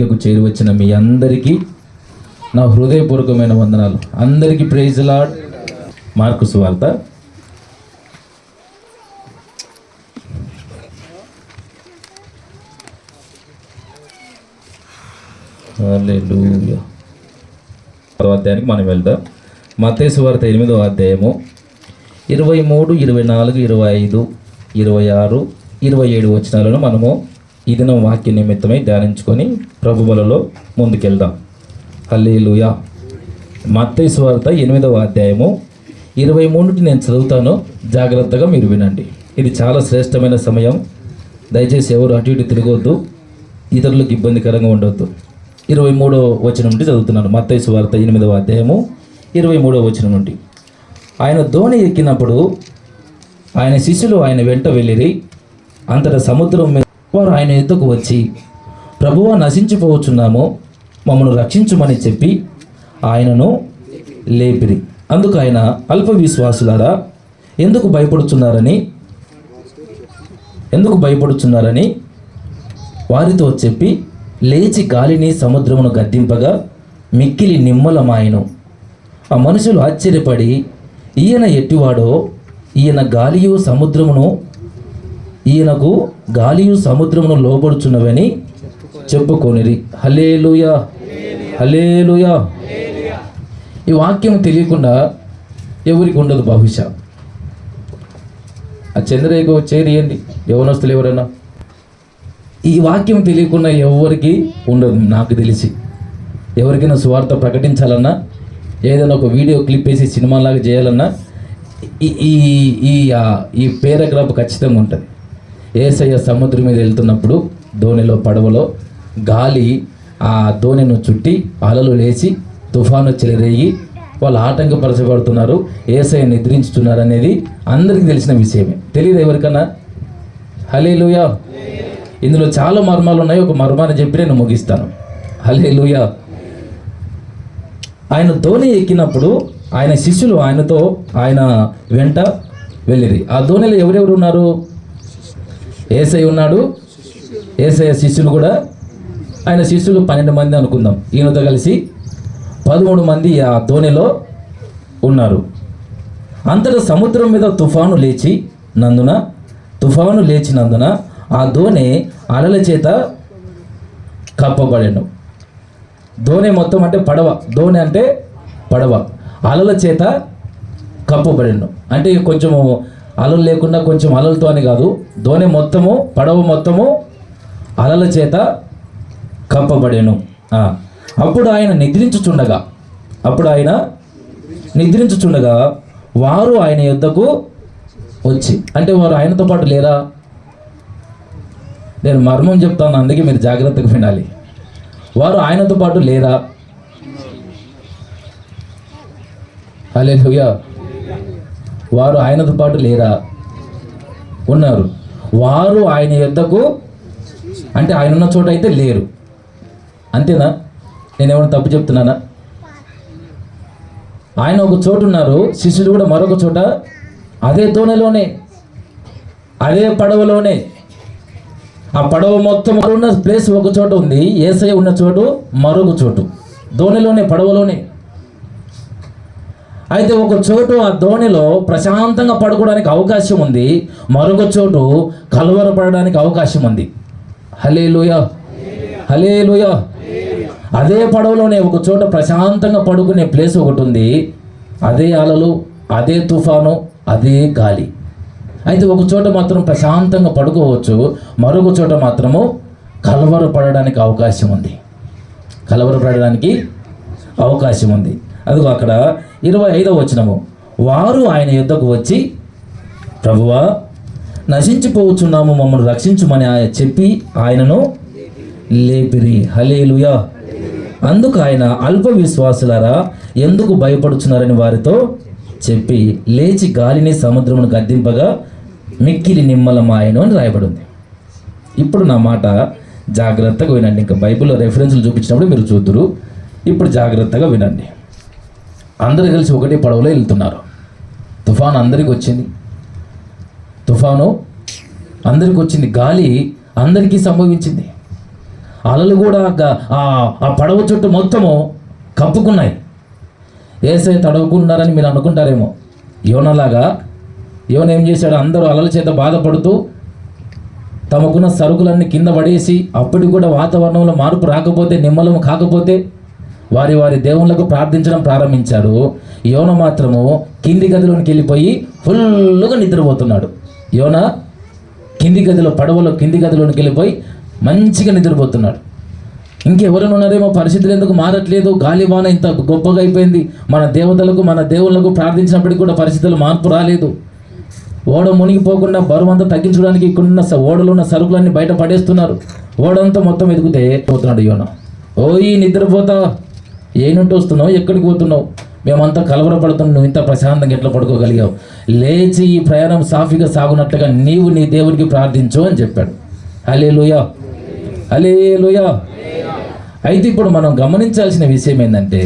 వేదికకు చేరి వచ్చిన మీ అందరికీ నా హృదయపూర్వకమైన వందనాలు. అందరికీ ప్రైజ్ ది లార్డ్. మార్కు సువార్త హల్లెలూయా అధ్యాయానికి మనం వెళ్దాం. మత్తయి సువార్త 8వ అధ్యాయము 23, 24, 25, 26, 27 వచనాలను మనము ఈ దినం వాక్య నిమిత్తమై ధ్యానించుకొని ప్రభు బలలో ముందుకెళ్దాం. హల్లెలూయా. మత్తయి సువార్త 8వ అధ్యాయము 23 నేను చదువుతాను, జాగ్రత్తగా మీరు వినండి. ఇది చాలా శ్రేష్టమైన సమయం. దయచేసి ఎవరు అటు ఇటు తిరగవద్దు, ఇతరులకు ఇబ్బందికరంగా ఉండవద్దు. 23వ వచనం నుండి చదువుతున్నాను. మత్తయి సువార్త 8వ అధ్యాయము 23వ వచనం నుండి. ఆయన దోణి ఎక్కినప్పుడు ఆయన శిష్యులు ఆయన వెంట వెళ్ళిరి. అంతటా సముద్రం మీద వారు ఆయన ఎద్దుకు వచ్చి, ప్రభువా, నశించిపోవచ్చున్నాము, మమ్మను రక్షించుమని చెప్పి ఆయనను లేపిరి. అందుకు ఆయన, అల్ప విశ్వాసులారా, ఎందుకు భయపడుచున్నారని వారితో చెప్పి లేచి గాలిని సముద్రమును గద్దింపగా మిక్కిలి నిమ్మలమాయెను. ఆ మనుషులు ఆశ్చర్యపడి, ఈయన ఎట్టివాడో, ఈయనకు గాలియు సముద్రమును లోబడుచున్నవని చెప్పుకొనిరి. హల్లెలూయా, హల్లెలూయా. ఈ వాక్యం తెలియకుండా ఎవరికి ఉండదు బహుశా. ఆ చంద్రరేఖ చేరియండి యవనస్తులు ఎవరైనా. ఈ వాక్యం తెలియకుండా ఎవరికి ఉండదు. నాకు తెలిసి ఎవరికైనా సువార్త ప్రకటించాలన్నా, ఏదైనా ఒక వీడియో క్లిప్ వేసి సినిమాలాగా చేయాలన్నా ఈ పేరాగ్రాఫ్ ఖచ్చితంగా ఉంటుంది. యేసయ్య సముద్రం మీద వెళ్తున్నప్పుడు దోణిలో, పడవలో గాలి ఆ దోణిను చుట్టి అలలు లేచి తుఫాను చెలరేగి వాళ్ళు ఆటంకపరచబడుతున్నారు, యేసయ్య నిద్రించుతున్నారు అనేది అందరికీ తెలిసిన విషయమే. తెలియదు ఎవరికన్నా? హల్లెలూయా. ఇందులో చాలా మర్మాలు ఉన్నాయి. ఒక మర్మాన్ని చెప్పి నేను ముగిస్తాను. హల్లెలూయా. ఆయన దోణి ఎక్కినప్పుడు ఆయన శిష్యులు ఆయన వెంట వెళ్ళిరి. ఆ దోణిలో ఎవరెవరు ఉన్నారు? యేసయ్య ఉన్నాడు, యేసయ్య శిష్యులు కూడా. ఆయన శిష్యులు 12 మంది అనుకుందాం. ఈయనతో కలిసి 13 మంది ఆ దోణిలో ఉన్నారు. అంతటా సముద్రం మీద తుఫాను లేచినందున ఆ దోణి అలల చేత కప్పబడెను. దోణి మొత్తం అంటే పడవ, దోణి అంటే పడవ, అలల చేత కప్పబడెను. అంటే కొంచెము అలలు లేకుండా కొంచెం అలలతో అని కాదు, దోణి మొత్తము, పడవ మొత్తము అలల చేత కప్పబడెను. అప్పుడు ఆయన నిద్రించుచుండగా వారు ఆయన యొద్దకు వచ్చి, అంటే వారు ఆయనతో పాటు లేరా? నేను మర్మం చెప్తాను, అందుకే మీరు జాగ్రత్తగా వినాలి. వారు ఆయనతో పాటు లేరా? హల్లెలూయా. వారు ఆయనతో పాటు లేరా? ఉన్నారు. వారు ఆయన యొద్దకు, అంటే ఆయన ఉన్న చోట అయితే లేరు. అంతేనా? నేనేమైనా తప్పు చెప్తున్నానా? ఆయన ఒక చోటు ఉన్నారు, శిష్యులు కూడా మరొక చోట, అదే దోణిలోనే, అదే పడవలోనే. ఆ పడవ మొత్తం ఉన్న ప్లేస్ ఒక చోట ఉంది, యేసయ్య ఉన్న చోటు మరొక చోటు, దోణిలోనే, పడవలోనే. అయితే ఒక చోటు ఆ దోణిలో ప్రశాంతంగా పడుకోవడానికి అవకాశం ఉంది, మరొక చోటు కలవరపడడానికి అవకాశం ఉంది. హల్లెలూయా, హల్లెలూయా. అదే పడవలోనే ఒక చోట ప్రశాంతంగా పడుకునే ప్లేస్ ఒకటి ఉంది, అదే అలలు, అదే తుఫాను, అదే గాలి. అయితే ఒక చోట మాత్రం ప్రశాంతంగా పడుకోవచ్చు, మరొక చోట మాత్రము కలవరపడడానికి అవకాశం ఉంది. అదిగో అక్కడ 25వ వచనము. వారు ఆయన యొద్దకు వచ్చి, ప్రభువా, నశించిపోవచ్చున్నాము, మమ్మల్ని రక్షించుమని చెప్పి ఆయనను లేపిరి. హల్లెలూయా. అందుకు ఆయన, అల్ప విశ్వాసులారా, ఎందుకు భయపడుచున్నారని వారితో చెప్పి లేచి గాలిని సముద్రమును గద్దింపగా మిక్కిలి నిమ్మలమాయెను అని రాయబడి ఉంది. ఇప్పుడు నా మాట జాగ్రత్తగా వినండి. ఇంకా బైబిల్లో రెఫరెన్స్లు చూపించినప్పుడు మీరు చూద్దురు. ఇప్పుడు జాగ్రత్తగా వినండి. అందరూ కలిసి ఒకటే పడవలో వెళ్తున్నారు. తుఫాను అందరికి వచ్చింది, గాలి అందరికీ సంభవించింది. అలలు కూడా ఆ పడవ చుట్టూ మొత్తము కప్పుకున్నాయి. యేసయ్య తడవకున్నారని మీరు అనుకుంటారేమో. యోనలాగా యోన ఏం చేశాడు? అందరూ అలల చేత బాధపడుతూ తమకున్న సరుకులన్నీ కింద పడేసి, అప్పటికి కూడా వాతావరణంలో మార్పు రాకపోతే, నిమ్మలము కాకపోతే వారి వారి దేవుళ్ళకు ప్రార్థించడం ప్రారంభించారు. యోన మాత్రము కింది గదిలోనికి వెళ్ళిపోయి ఫుల్గా నిద్రపోతున్నాడు. యోన కింది గదిలో, పడవలో కింది గదిలోనికి వెళ్ళిపోయి మంచిగా నిద్రపోతున్నాడు. ఇంకెవరైనా ఉన్నారేమో, పరిస్థితులు ఎందుకు మారట్లేదు, గాలివాన ఇంత గొప్పగా అయిపోయింది, మన దేవతలకు మన దేవుళ్ళకు ప్రార్థించినప్పటికీ కూడా పరిస్థితులు మార్పు రాలేదు, ఓడ మునిగిపోకుండా బరువు అంతా తగ్గించడానికి ఇక్కడున్న ఓడలో ఉన్న సరుకులన్నీ బయట పడేస్తున్నారు, ఓడంతా మొత్తం ఎదుగుతే పోతున్నాడు యోన. ఓయి నిద్రపోతా, ఏనుంటూ వస్తున్నావు, ఎక్కడికి పోతున్నావు, మేమంతా కలవరపడుతున్నాం, నువ్వు ఇంత ప్రశాంతంగా ఎట్లా పడుకోగలిగావు, లేచి ఈ ప్రయాణం సాఫీగా సాగునట్లుగా నీవు నీ దేవునికి ప్రార్థించు అని చెప్పాడు. హల్లెలూయా, హల్లెలూయా. అయితే ఇప్పుడు మనం గమనించాల్సిన విషయం ఏంటంటే,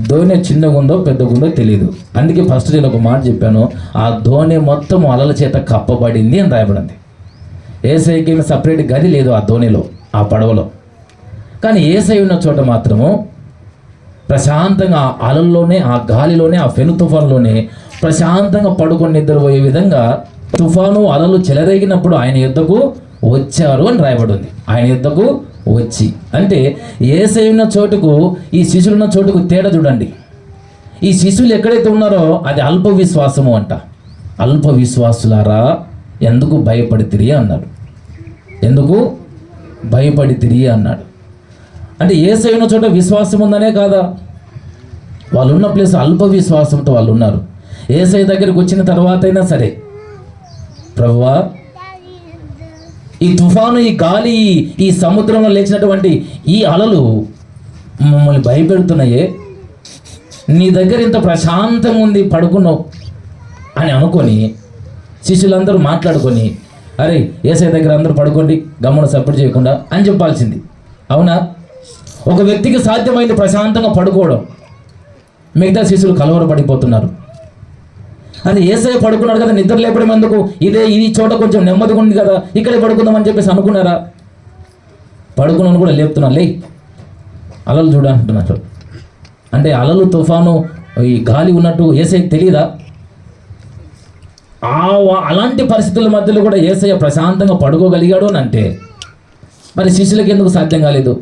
ధోని చిన్నగా ఉందో పెద్దగా ఉందో తెలియదు. అందుకే ఫస్ట్ నేను ఒక మాట చెప్పాను, ఆ ధోని మొత్తం అలల చేత కప్పబడింది అని రాయబడింది. యేసయ్యకి సపరేట్ గది లేదు ఆ ధోనిలో, ఆ పడవలో. కానీ యేసయ్య ఉన్న చోట మాత్రము ప్రశాంతంగా ఆ అలల్లోనే, ఆ గాలిలోనే, ఆ ఫెను తుఫాన్లోనే ప్రశాంతంగా పడుకొని నిద్రపోయే విధంగా తుఫాను అలలు చెలరేగినప్పుడు ఆయన యుద్ధకు వచ్చారు అని రాయబడింది. ఆయన యుద్ధకు వచ్చి అంటే యేసయ్య ఉన్న చోటుకు ఈ శిష్యులు ఉన్న చోటుకు తేడా చూడండి. ఈ శిష్యులు ఎక్కడైతే ఉన్నారో అది అల్ప విశ్వాసము అంట. అల్ప విశ్వాసులారా ఎందుకు భయపడితిరి అన్నాడు. ఎందుకు భయపడితిరి అన్నాడు అంటే యేసయ్య ఉన్న చోట విశ్వాసం ఉందనే కాదా, వాళ్ళు ఉన్న ప్లేస్ అల్ప విశ్వాసంతో వాళ్ళు ఉన్నారు. యేసయ్య దగ్గరికి వచ్చిన తర్వాత అయినా సరే, ప్రభువా ఈ తుఫాను, ఈ గాలి, ఈ సముద్రంలో లేచినటువంటి ఈ అలలు మమ్మల్ని భయపెడుతున్నాయే, నీ దగ్గర ఇంత ప్రశాంతంగా ఉంది పడుకున్నావు అని అనుకొని శిష్యులందరూ మాట్లాడుకొని, అరే యేసయ్య దగ్గర అందరూ పడుకోండి, గమ్మున సపోర్ట్ చేయకుండా అని చెప్పాల్సింది. అవునా? ఒక వ్యక్తికి సాధ్యమైంది ప్రశాంతంగా పడుకోవడం, మిగతా శిష్యులు కలవరపడిపోతున్నారు. అది యేసయ్య పడుకున్నాడు కదా, నిద్ర లేపడం ఎందుకు, ఈ చోట కొంచెం నెమ్మదిగా ఉంది కదా, ఇక్కడే పడుకుందామని చెప్పేసి అనుకున్నారా? పడుకున్నాను కూడా లేపుతున్నాను, లే అలలు చూడ అంటున్నారు. అంటే అలలు, తుఫాను, ఈ గాలి ఉన్నట్టు యేసయ్యకి తెలియదా? అలాంటి పరిస్థితుల మధ్యలో కూడా యేసయ్య ప్రశాంతంగా పడుకోగలిగాడు అని అంటే మరి శిష్యులకి ఎందుకు సాధ్యం కాలేదు?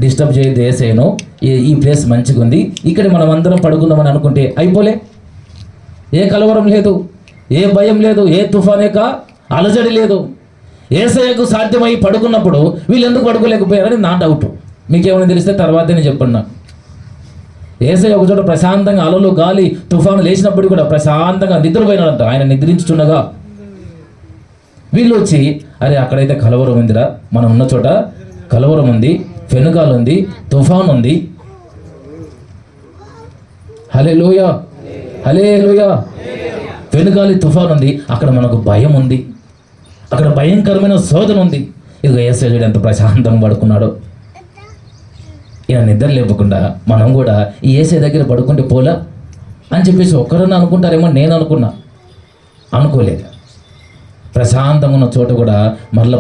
డిస్టర్బ్ చేయదు యేసయ్యను, ఈ ప్లేస్ మంచిగా ఉంది, ఇక్కడ మనం అందరం పడుకుందామని అనుకుంటే అయిపోలే. ఏ కలవరం లేదు, ఏ భయం లేదు, ఏ తుఫానేక అలజడి లేదు. యేసయ్యకు సాధ్యమై పడుకున్నప్పుడు వీళ్ళు ఎందుకు పడుకోలేకపోయారని నా డౌట్. మీకేమైనా తెలిస్తే తర్వాతే నేను చెప్పండి. యేసయ్య ఒక చోట ప్రశాంతంగా అలలు, గాలి, తుఫాను లేచినప్పుడు కూడా ప్రశాంతంగా నిద్రపోయినాడంట. ఆయన నిద్రించుచుండగా వీళ్ళు వచ్చి, అరే అక్కడైతే కలవరం ఉందిరా, మనం ఉన్న చోట కలవరం ఉంది, ఫెనుగాలు ఉంది, తుఫాన్ ఉంది. హల్లెలూయా, హల్లెలూయా. వెనుగాలి తుఫాన్ ఉంది, అక్కడ మనకు భయం ఉంది, అక్కడ భయంకరమైన శోధన ఉంది. ఇదిగో యేసయ్య ఎంత ప్రశాంతంగా పడుకున్నాడో. ఇలా నిద్ర లేపకుండా మనం కూడా ఈ యేసయ్య దగ్గర పడుకుంటే పోలా అని చెప్పేసి ఒక్కరన్నా అనుకుంటారేమో. నేను అనుకోలేదు. ప్రశాంతంగా ఉన్న చోట కూడా మళ్ళీ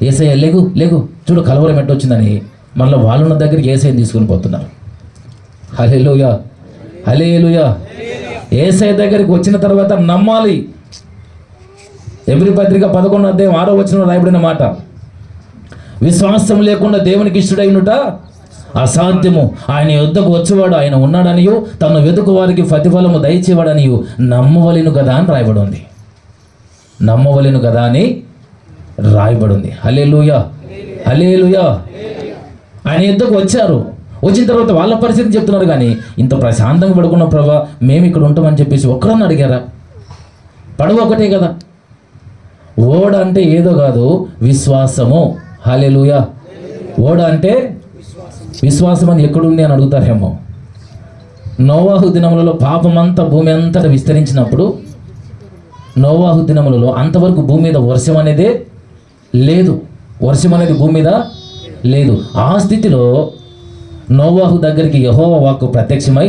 యేసయ్య లేగు లేగు చూడు కలవరం ఎట్టొచ్చిందని మళ్ళీ వాళ్ళున్న దగ్గరికి యేసయ్యని తీసుకుని పోతున్నారు. హల్లెలూయా, హల్లెలూయా. యేసయ్య దగ్గరికి వచ్చిన తర్వాత నమ్మాలి. ఎబ్రీ పత్రిక 11:6 రాయబడిన మాట, విశ్వాసం లేకుండా దేవునికి ఇష్టడైనట అసాధ్యము, ఆయన యుద్ధకు వచ్చేవాడు ఆయన ఉన్నాడనియు తను వెతుకు వారికి ప్రతిఫలము దయచేవాడనియు నమ్మవలెను కదా అని రాయబడి ఉంది. నమ్మవలెను కదా అని రాయబడి ఉంది. హల్లెలూయా, హల్లెలూయా. ఆయన యుద్ధకు వచ్చారు. వచ్చిన తర్వాత వాళ్ళ పరిస్థితి చెప్తున్నారు. కానీ ఇంత ప్రశాంతంగా పడుకున్న ప్రభా మేము ఇక్కడ ఉంటామని చెప్పేసి ఒక్కరన్నా అడిగారా? పడవ ఒకటే కదా. ఓడ అంటే ఏదో కాదు, విశ్వాసము. హల్లెలూయా. ఓడ అంటే విశ్వాసం అని ఎక్కడుంది అని అడుగుతారేమో. నోవాహు దినములలో పాపమంతా భూమి అంతటా విస్తరించినప్పుడు, నోవాహు దినములలో అంతవరకు భూమి మీద వర్షం అనేదే లేదు, వర్షం అనేది భూమి మీద లేదు. ఆ స్థితిలో నోవాహు దగ్గరికి యెహోవా వాక్కు ప్రత్యక్షమై,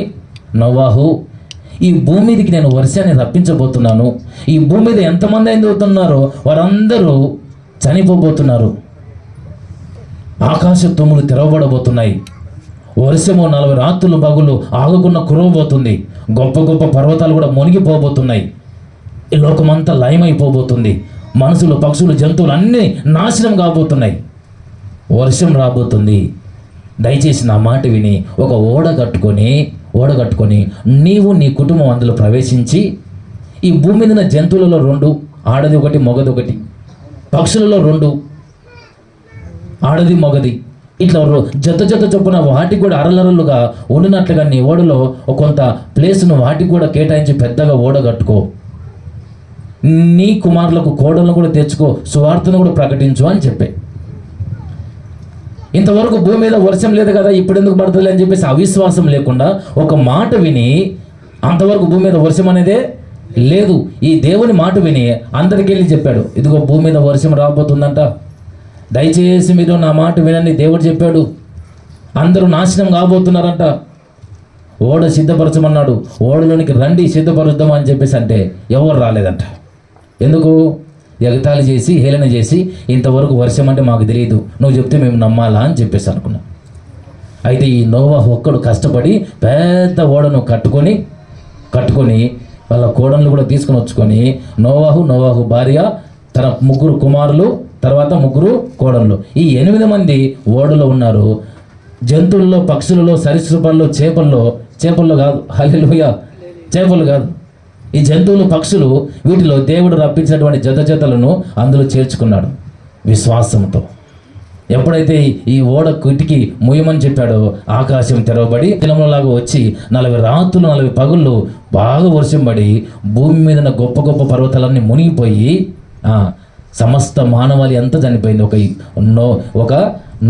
నోవాహు ఈ భూమి మీదకి నేను వర్షాన్ని రప్పించబోతున్నాను, ఈ భూమి మీద ఎంతమంది అవుతున్నారో వారందరూ చనిపోబోతున్నారు, ఆకాశ తుమ్ములు తెరవబడబోతున్నాయి. వర్షము 40 రాత్రులు పగులు ఆగకుండా కురవబోతుంది. గొప్ప గొప్ప పర్వతాలు కూడా మునిగిపోబోతున్నాయి. ఈ లోకమంతా లయమైపోబోతుంది. మనుషులు, పక్షులు, జంతువులు అన్నీ నాశనం కాబోతున్నాయి. వర్షం రాబోతుంది. దయచేసి నా మాట విని ఒక ఓడ కట్టుకొని నీవు నీ కుటుంబం అందులో ప్రవేశించి, ఈ భూమి మీద జంతువులలో 2, ఆడది ఒకటి మొగది ఒకటి, పక్షులలో 2, ఆడది మొగది, ఇట్లా జత చొప్పున వాటికి కూడా అరలరలుగా ఉండినట్లుగా నీ ఓడలో కొంత ప్లేస్ను వాటికి కూడా కేటాయించి పెద్దగా ఓడ కట్టుకో. నీ కుమారులకు కోడలను కూడా తెచ్చుకో, సువార్తను కూడా ప్రకటించు అని చెప్పే. ఇంతవరకు భూమి మీద వర్షం లేదు కదా, ఇప్పుడు ఎందుకు పడుతుంది అని చెప్పేసి అవిశ్వాసం లేకుండా ఒక మాట విని, అంతవరకు భూమి మీద వర్షం అనేదే లేదు, ఈ దేవుని మాట విని అందరికి వెళ్ళి చెప్పాడు, ఇదిగో భూమి మీద వర్షం రాబోతుందంట, దయచేసి మీరు నా మాట వినండి, దేవుడు చెప్పాడు, అందరూ నాశనం కాబోతున్నారంట, ఓడ సిద్ధపరచమన్నాడు, ఓడలోనికి రండి సిద్ధపరుద్దాం అని చెప్పేసి అంటే ఎవరు రాలేదంట. ఎందుకు? ఎగతాళి చేసి హేళన చేసి, ఇంతవరకు వర్షం అంటే మాకు తెలియదు, నువ్వు చెప్తే మేము నమ్మాలా అని చెప్పేసి అనుకున్నాం. అయితే ఈ నోవాహు ఒక్కడు కష్టపడి పెద్ద ఓడను కట్టుకొని వాళ్ళ కోడళ్ళు కూడా తీసుకొని వచ్చుకొని, నోవాహు భార్య, తన 3 కుమారులు, తర్వాత 3 కోడళ్ళు, ఈ 8 మంది ఓడలో ఉన్నారు. జంతువుల్లో, పక్షులలో, సరీసృపాల్లో, చేపల్లో కాదు, హల్లెలూయా, చేపలు కాదు, ఈ జంతువులు, పక్షులు, వీటిలో దేవుడు రప్పించినటువంటి జతలను అందులో చేర్చుకున్నాడు విశ్వాసంతో. ఎప్పుడైతే ఈ ఓడ కిటికీ ముయ్యమని చెప్పాడో ఆకాశం తెరవబడి దినములలాగా వచ్చి 40 రాత్రులు 40 పగుళ్ళు బాగా వర్షం పడి భూమి మీద గొప్ప గొప్ప పర్వతాలన్నీ మునిగిపోయి సమస్త మానవాళి అంతా చనిపోయింది. ఒక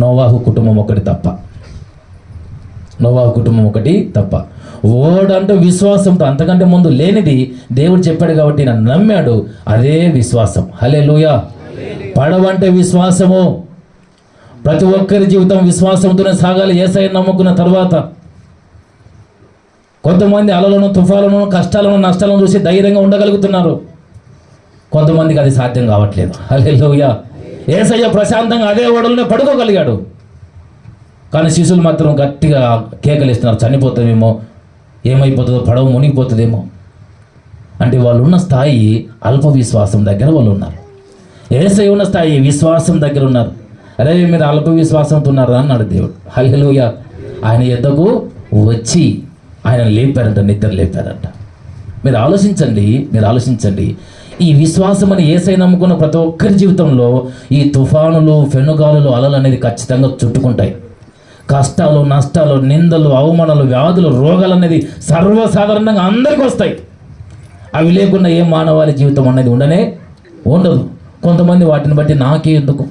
నోవాహు కుటుంబం ఒకటి తప్ప. ఓడ అంటే విశ్వాసంతో, అంతకంటే ముందు లేనిది దేవుడు చెప్పాడు కాబట్టి నన్ను నమ్మాడు, అదే విశ్వాసం. హల్లెలూయా. పడవంటే విశ్వాసము. ప్రతి ఒక్కరి జీవితం విశ్వాసంతోనే సాగాలి. యేసయ్యను నమ్ముకున్న తర్వాత కొంతమంది అలలను, తుఫాలను, కష్టాలను, నష్టాలను చూసి ధైర్యంగా ఉండగలుగుతున్నారు, కొంతమందికి అది సాధ్యం కావట్లేదు. హల్లెలూయా. యేసయ్య ప్రశాంతంగా అదే ఓడలోనే పడుకోగలిగాడు, కానీ శిష్యులు మాత్రం గట్టిగా కేకలిస్తున్నారు, చనిపోతామేమో, ఏమైపోతుందో, పడవ మునిగిపోతుందేమో. అంటే వాళ్ళు ఉన్న స్థాయి అల్ప విశ్వాసం దగ్గర వాళ్ళు ఉన్నారు. యేసయ్య ఉన్న స్థాయి విశ్వాసం దగ్గర ఉన్నారు. అరే మీరు అల్ప విశ్వాసంతో ఉన్నారా అన్నాడు దేవుడు. హల్లెలూయా. ఆయన యుద్ధకు వచ్చి ఆయన లేపారంట, నిద్ర లేపారంట. మీరు ఆలోచించండి. ఈ విశ్వాసం అని యేసయ్య నమ్ముకున్న ప్రతి ఒక్కరి జీవితంలో ఈ తుఫానులు, ఫెనుగాలులు, అలలు అనేది ఖచ్చితంగా చుట్టుకుంటాయి. కష్టాలు, నష్టాలు, నిందలు, అవమానాలు, వ్యాధులు, రోగాలు అనేది సర్వసాధారణంగా అందరికీ వస్తాయి. అవి లేకుండా ఏ మానవాళి జీవితం అనేది ఉండదు. కొంతమంది వాటిని బట్టి నాకెందుకు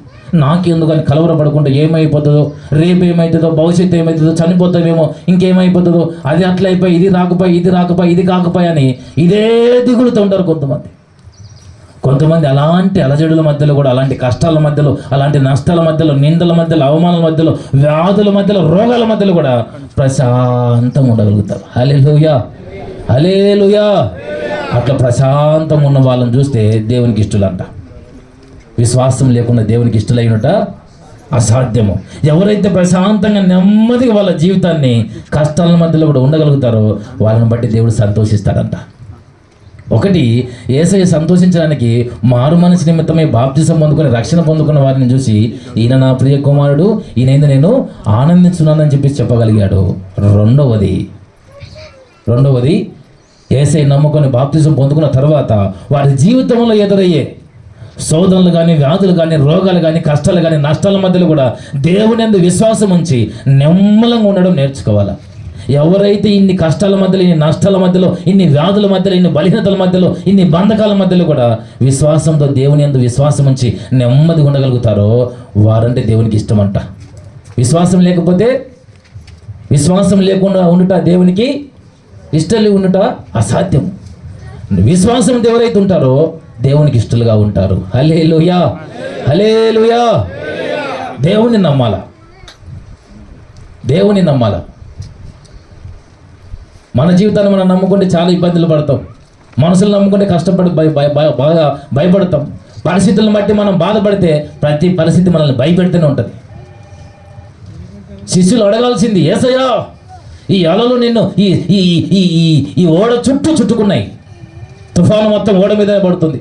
అని కలవరపడకుండా ఏమైపోతుందో, రేపు ఏమవుతుందో, భవిష్యత్తు ఏమవుతుందో, చనిపోతామేమో, ఇంకేమైపోతుందో, అది అట్లా అయిపోయి, ఇది రాకపోయి ఇది కాకపోయి అని ఇదే దిగులుతూ ఉంటారు కొంతమంది. అలాంటి అలజడుల మధ్యలో కూడా, అలాంటి కష్టాల మధ్యలో, అలాంటి నష్టాల మధ్యలో, నిందల మధ్యలో, అవమానాల మధ్యలో, వ్యాధుల మధ్యలో, రోగాల మధ్యలో కూడా ప్రశాంతంగా ఉండగలుగుతారు. హల్లెలూయా. అట్లా ప్రశాంతంగా ఉన్న వాళ్ళని చూస్తే దేవునికి ఇష్టలంట. విశ్వాసం లేకుండా దేవునికి ఇష్టలైనట అసాధ్యము. ఎవరైతే ప్రశాంతంగా నెమ్మదిగా వాళ్ళ జీవితాన్ని కష్టాల మధ్యలో కూడా ఉండగలుగుతారో వాళ్ళని బట్టి దేవుడు సంతోషిస్తాడంట. ఒకటి, యేసయ్య సంతోషించడానికి మారు మనసు నిమిత్తమై బాప్తిసం పొందుకుని రక్షణ పొందుకున్న వారిని చూసి, ఈయన నా ప్రియ కుమారుడు, ఈయన నేను ఆనందించున్నానని చెప్పగలిగాడు. రెండవది యేసయ్య నమ్ముకొని బాప్తిసం పొందుకున్న తర్వాత వారి జీవితంలో ఎదురయ్యే శోధనలు కానీ, వ్యాధులు కానీ, రోగాలు కానీ, కష్టాలు కానీ, నష్టాల మధ్యలో కూడా దేవుని యందు విశ్వాసం ఉంచి నెమ్మలంగా ఉండడం నేర్చుకోవాలి. ఎవరైతే ఇన్ని కష్టాల మధ్యలో, ఇన్ని నష్టాల మధ్యలో, ఇన్ని వ్యాధుల మధ్యలో, ఇన్ని బలహీనతల మధ్యలో, ఇన్ని బంధకాల మధ్యలో కూడా విశ్వాసంతో దేవుని యందు విశ్వాసం ఉంచి నెమ్మదిగా ఉండగలుగుతారో వారంటే దేవునికి ఇష్టమంట. విశ్వాసం లేకుండా ఉండుట దేవునికి ఇష్టలు ఉండుట అసాధ్యం. విశ్వాసంతో ఎవరైతే ఉంటారో దేవునికి ఇష్టలుగా ఉంటారు. హల్లెలూయా. దేవుని నమ్మాలా. మన జీవితాన్ని మనం నమ్ముకుంటే చాలా ఇబ్బందులు పడతాం. మనసులు నమ్ముకుంటే కష్టపడి బాగా భయపడతాం. పరిస్థితులను బట్టి మనం బాధపడితే ప్రతి పరిస్థితి మనల్ని భయపెడుతూనే ఉంటుంది. శిష్యులు అడగాల్సింది, యేసయ్యా ఈ అలలు నిన్ను ఈ ఈ ఈ ఈ ఓడ చుట్టుకున్నాయి, తుఫాను మొత్తం ఓడ మీద పడుతుంది,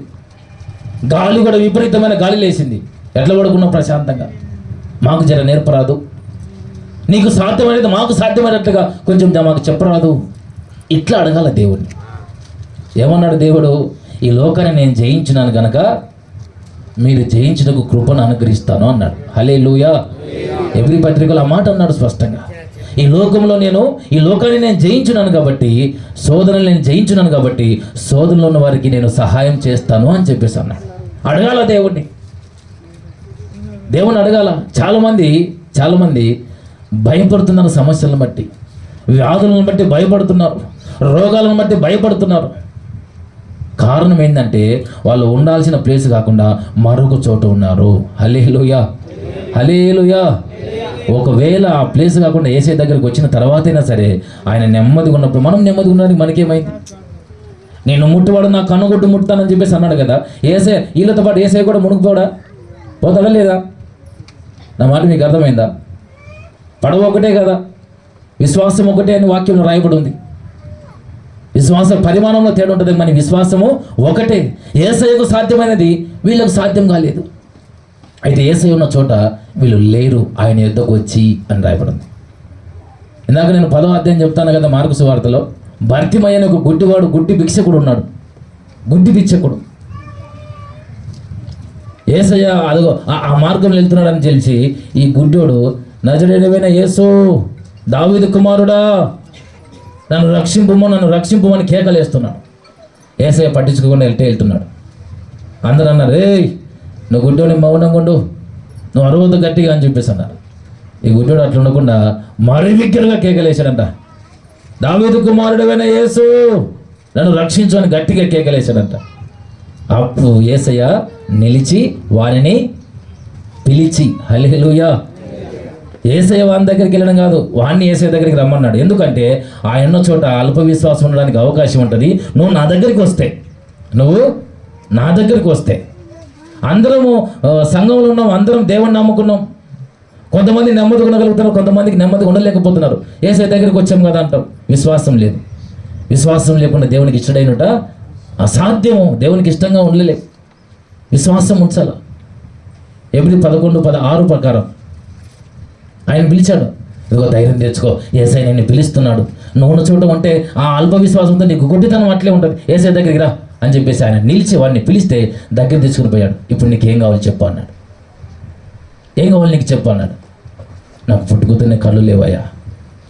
గాలి కూడా విపరీతమైన గాలి లేసింది, ఎట్లా పడుకున్నాం ప్రశాంతంగా? మాకు జర నేర్పరాదు, నీకు సాధ్యమైనది మాకు సాధ్యమైనట్లుగా కొంచెం మాకు చెప్పరాదు? ఇట్లా అడగాల దేవుడిని. ఏమన్నాడు దేవుడు? ఈ లోకాన్ని నేను జయించినాను కనుక మీరు జయించుటకు కృపను అనుగ్రహిస్తాను అన్నాడు. హల్లెలూయా. ఎబ్రీ పత్రికలో ఆ మాట అన్నాడు స్పష్టంగా. ఈ లోకంలో ఈ లోకాన్ని నేను జయించున్నాను కాబట్టి, శోధనలు నేను జయించున్నాను కాబట్టి శోధనలో ఉన్న వారికి నేను సహాయం చేస్తాను అని చెప్పేసి అన్నాడు. అడగాల దేవుని అడగాల. చాలామంది భయపడుతున్నారు, సమస్యలను బట్టి, వ్యాధులను బట్టి భయపడుతున్నారు, రోగాలను బట్టి భయపడుతున్నారు. కారణం ఏంటంటే వాళ్ళు ఉండాల్సిన ప్లేస్ కాకుండా మరొక చోట ఉన్నారు. హల్లెలూయా, హల్లెలూయా. ఒకవేళ ఆ ప్లేస్ కాకుండా యేసయ్య దగ్గరికి వచ్చిన తర్వాతైనా సరే ఆయన నెమ్మదిగా ఉన్నప్పుడు మనం నెమ్మదిగా ఉండడానికి మనకేమైంది? నేను ముట్టువాడు నా కనుగొట్టు ముట్టుతానని చెప్పేసి అన్నాడు కదా. యేసయ్య వీళ్ళతో పాటు యేసయ్య కూడా మునుకుపోడా? పోతాడా లేదా? నా మాట మీకు అర్థమైందా? పడవ ఒకటే కదా, విశ్వాసం ఒకటే అని వాక్యంలో రాయబడి ఉంది. విశ్వాస పరిమాణంలో తేడా ఉంటుంది, మన విశ్వాసము ఒకటే. యేసయ్యకు సాధ్యమైనది వీళ్ళకు సాధ్యం కాలేదు. అయితే యేసయ్య ఉన్న చోట వీళ్ళు లేరు, ఆయన యుద్ధకు వచ్చి అని రాయబడింది. ఇందాక నేను 10వ అధ్యాయం చెప్తాను కదా, మార్కు సువార్తలో భర్తిమయ్య అనే ఒక గుడ్డివాడు, గుడ్డి భిక్షకుడు ఉన్నాడు. గుడ్డి భిక్షకుడు యేసయ్య అదిగో ఆ మార్గంలో వెళ్తున్నాడని తెలిసి ఈ గుడ్డోడు, నజరేయుడైన యేసు, దావీదు కుమారుడా, నన్ను రక్షింపుమని కేకలేస్తున్నాడు. యేసయ్య పట్టించుకోకుండా వెళ్తున్నాడు. అందరూ అన్నారు, ఏయ్ నువ్వు గుడ్డోని మౌనంగా ఉండు, నువ్వు అరవద్దు గట్టిగా అని చెప్పేసి అన్నారు. ఈ గుడ్డోడు అట్లా ఉండకుండా మరీ బిగ్గరగా కేకలేశాడంట. దావీదు కుమారుడైన యేసు, నన్ను రక్షించు అని గట్టిగా కేకలేశాడంట. అప్పుడు యేసయ్య నిలిచి వారిని పిలిచి, హల్లెలూయా. యేసయ్య వాని దగ్గరికి వెళ్ళడం కాదు, వాడిని యేసయ్య దగ్గరికి రమ్మన్నాడు. ఎందుకంటే ఆయన ఉన్న చోట అల్ప విశ్వాసం ఉండడానికి అవకాశం ఉంటుంది. నువ్వు నా దగ్గరికి వస్తే అందరము సంఘంలో ఉన్నాం, అందరం దేవుణ్ణి నమ్ముకున్నాం. కొంతమంది నెమ్మదిగా ఉండగలుగుతారు, కొంతమందికి నెమ్మదిగా ఉండలేకపోతున్నారు. యేసయ్య దగ్గరికి వచ్చాం కదా అంటాం. విశ్వాసం లేకుండా దేవునికి ఇష్టడైనట అసాధ్యము. దేవునికి ఇష్టంగా ఉండలే, విశ్వాసం ఉంచాల. ఎబ్రీ 11:16 ప్రకారం ఆయన పిలిచాడు, ఇదిగో ధైర్యం తెచ్చుకో, యేసయ్య నిన్ను పిలుస్తున్నాడు. నువ్వు చోట ఉంటే ఆ అల్ప విశ్వాసంతో నీకు గుడ్డితనం అట్లే ఉంటుంది. యేసయ్య దగ్గరికి రా అని చెప్పేసి ఆయన నిలిచి వాడిని పిలిస్తే దగ్గర తీసుకుని పోయాడు. ఇప్పుడు నీకు ఏం కావాలి చెప్పు అన్నాడు. ఏం కావాలి నీకు చెప్పు అన్నాడు. నాకు పుట్టుకుతున్న కళ్ళు లేవయ్యా,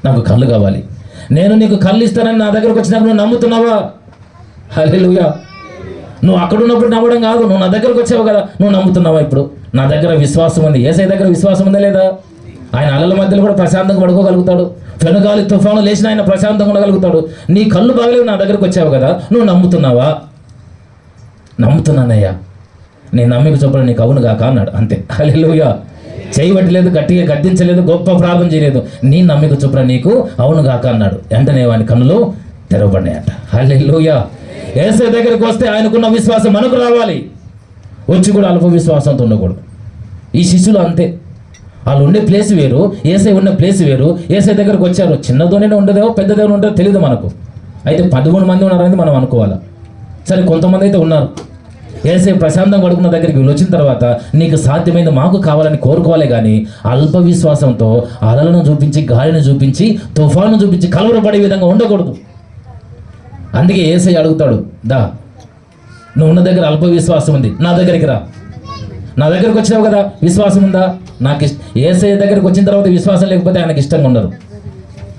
నాకు కళ్ళు కావాలి. నేను నీకు కళ్ళు ఇస్తానని నా దగ్గరకు వచ్చినాక నువ్వు నమ్ముతున్నావా? హల్లెలూయా. నువ్వు అక్కడ ఉన్నప్పుడు నమ్మడం కాదు, నువ్వు నా దగ్గరకు వచ్చావు కదా, నువ్వు నమ్ముతున్నావా? ఇప్పుడు నా దగ్గర విశ్వాసం ఉంది. యేసయ్య దగ్గర విశ్వాసం ఉందా లేదా? ఆయన అలల మధ్యలో కూడా ప్రశాంతంగా పడుకోగలుగుతాడు. పెనుగాలి తుఫాను లేచిన ఆయన ప్రశాంతంగా ఉండగలుగుతాడు. నీ కళ్ళు బాగలేవు, నా దగ్గరకు వచ్చావు కదా, నువ్వు నమ్ముతున్నావా? నమ్ముతున్నానయ్యా, నేను నమ్మిక చొప్పున నీకు అవును కాక అన్నాడు. అంతే. హల్లెలూయా. చేయబట్టలేదు, గట్టిగా గద్దించలేదు, గొప్ప ప్రార్థన చేయలేదు. నీ నమ్మిక చొప్పున నీకు అవును కాక అన్నాడు. వెంటనే వాని కన్నులు తెరవబడ్డాయట. హల్లెలూయా. యేసయ్య దగ్గరికి వస్తే ఆయనకున్న విశ్వాసం మనకు రావాలి. వచ్చి కూడా అల్ప విశ్వాసంతో ఉండకూడదు. ఈ శిష్యులు అంతే. వాళ్ళు ఉండే ప్లేస్ వేరు, యేసయ్య ఉన్న ప్లేస్ వేరు. యేసయ్య దగ్గరకు వచ్చారు, చిన్నదోనే ఉండదేమో పెద్దదేమో ఉండదో తెలియదు మనకు. అయితే 13 మంది ఉన్నారని మనం అనుకోవాలి. సరే, కొంతమంది అయితే ఉన్నారు. యేసయ్య ప్రశాంతంగా పడుకున్న దగ్గరికి వీళ్ళు వచ్చిన తర్వాత నీకు సాధ్యమైంది మాకు కావాలని కోరుకోవాలి, కానీ అల్ప విశ్వాసంతో అలలను చూపించి, గాలిని చూపించి, తుఫాను చూపించి కలవరపడే విధంగా ఉండకూడదు. అందుకే యేసయ్య అడుగుతాడు, దా నువ్వు ఉన్న దగ్గర అల్ప విశ్వాసం ఉంది, నా దగ్గరికి రా. నా దగ్గరకు వచ్చినావు కదా, విశ్వాసం ఉందా? నాకు యేసయ్య దగ్గరికి వచ్చిన తర్వాత విశ్వాసం లేకపోతే ఆయనకి ఇష్టంగా ఉండరు.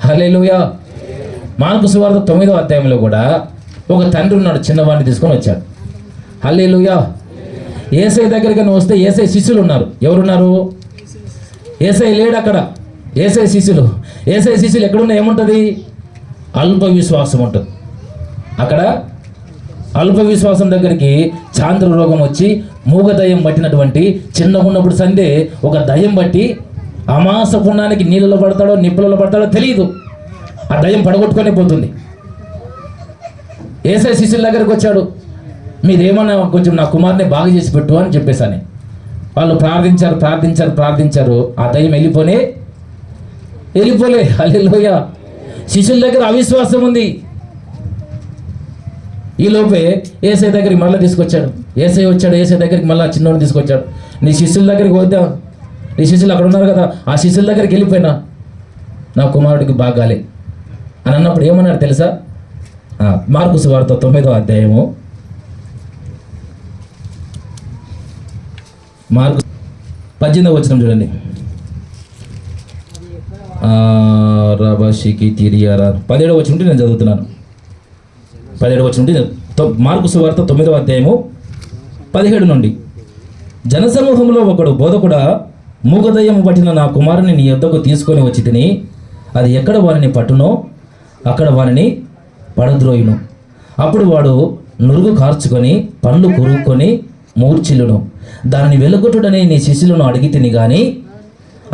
హల్లెలూయా. మార్కు సువార్త 9వ అధ్యాయంలో కూడా ఒక తండ్రి ఉన్నాడు, చిన్నవాడిని తీసుకొని వచ్చాడు. హల్లెలూయా. యేసయ్య దగ్గరికి నువ్వు వస్తే యేసయ్య శిష్యులు ఉన్నారు. ఎవరున్నారు? యేసయ్య లేడు అక్కడ. యేసయ్య శిష్యులు ఎక్కడున్నా ఏముంటుంది? అల్ప విశ్వాసం ఉంటుంది. అక్కడ అల్ప విశ్వాసం దగ్గరికి చాంద్ర రోగం వచ్చి మూగ దయ్యం పట్టినటువంటి చిన్నగా ఉన్నప్పుడు సందే ఒక దయ్యం బట్టి అమాస పుణ్యానికి నీళ్ళలో పడతాడో నిప్పులలో పడతాడో తెలియదు. ఆ దయ్యం పడగొట్టుకొని పోతుంది. యేసయ్య శిష్యుల దగ్గరికి వచ్చాడు, మీరేమన్నా కొంచెం నా కుమార్ని బాగా చేసి పెట్టు అని చెప్పేసాని. వాళ్ళు ప్రార్థించారు. ఆ దయ్యం వెళ్ళిపోనే వెళ్ళిపోలే. హల్లెలూయా. శిష్యుల దగ్గర అవిశ్వాసం ఉంది. ఈ లోపే ఏసై దగ్గరికి మళ్ళీ తీసుకొచ్చాడు. ఏసై వచ్చాడు, ఏసై దగ్గరికి మళ్ళీ చిన్నోడిని తీసుకొచ్చాడు. నీ శిష్యుల దగ్గరికి పోతే, నీ శిష్యులు అక్కడ ఉన్నారు కదా, ఆ శిష్యుల దగ్గరికి వెళ్ళిపోయినా నా కుమారుడికి బాగాలే అని అన్నప్పుడు ఏమన్నాడు తెలుసా? మార్కు సువార్త 9వ అధ్యాయము, మార్కు 18వ వచనం చూడండి. రబషికి తిరియారా 17వ వచనం నుండి నేను చదువుతున్నాను. 17వ వచనం నుండి మార్కు సువార్త 9వ అధ్యాయము 17 నుండి. జనసమూహంలో ఒకడు బోధకుడా, మూగదయ్యము పట్టిన నా కుమారుని నీ యొద్దకు తీసుకొని వచ్చి తిని, అది ఎక్కడ వారిని పట్టునో అక్కడ వారిని పడద్రోయును. అప్పుడు వాడు నురుగు కార్చుకొని పండ్లు కురుక్కొని మూర్ఛిల్లును. దానిని వెలుగొట్టుడని నీ శిష్యులను అడిగి తిని కానీ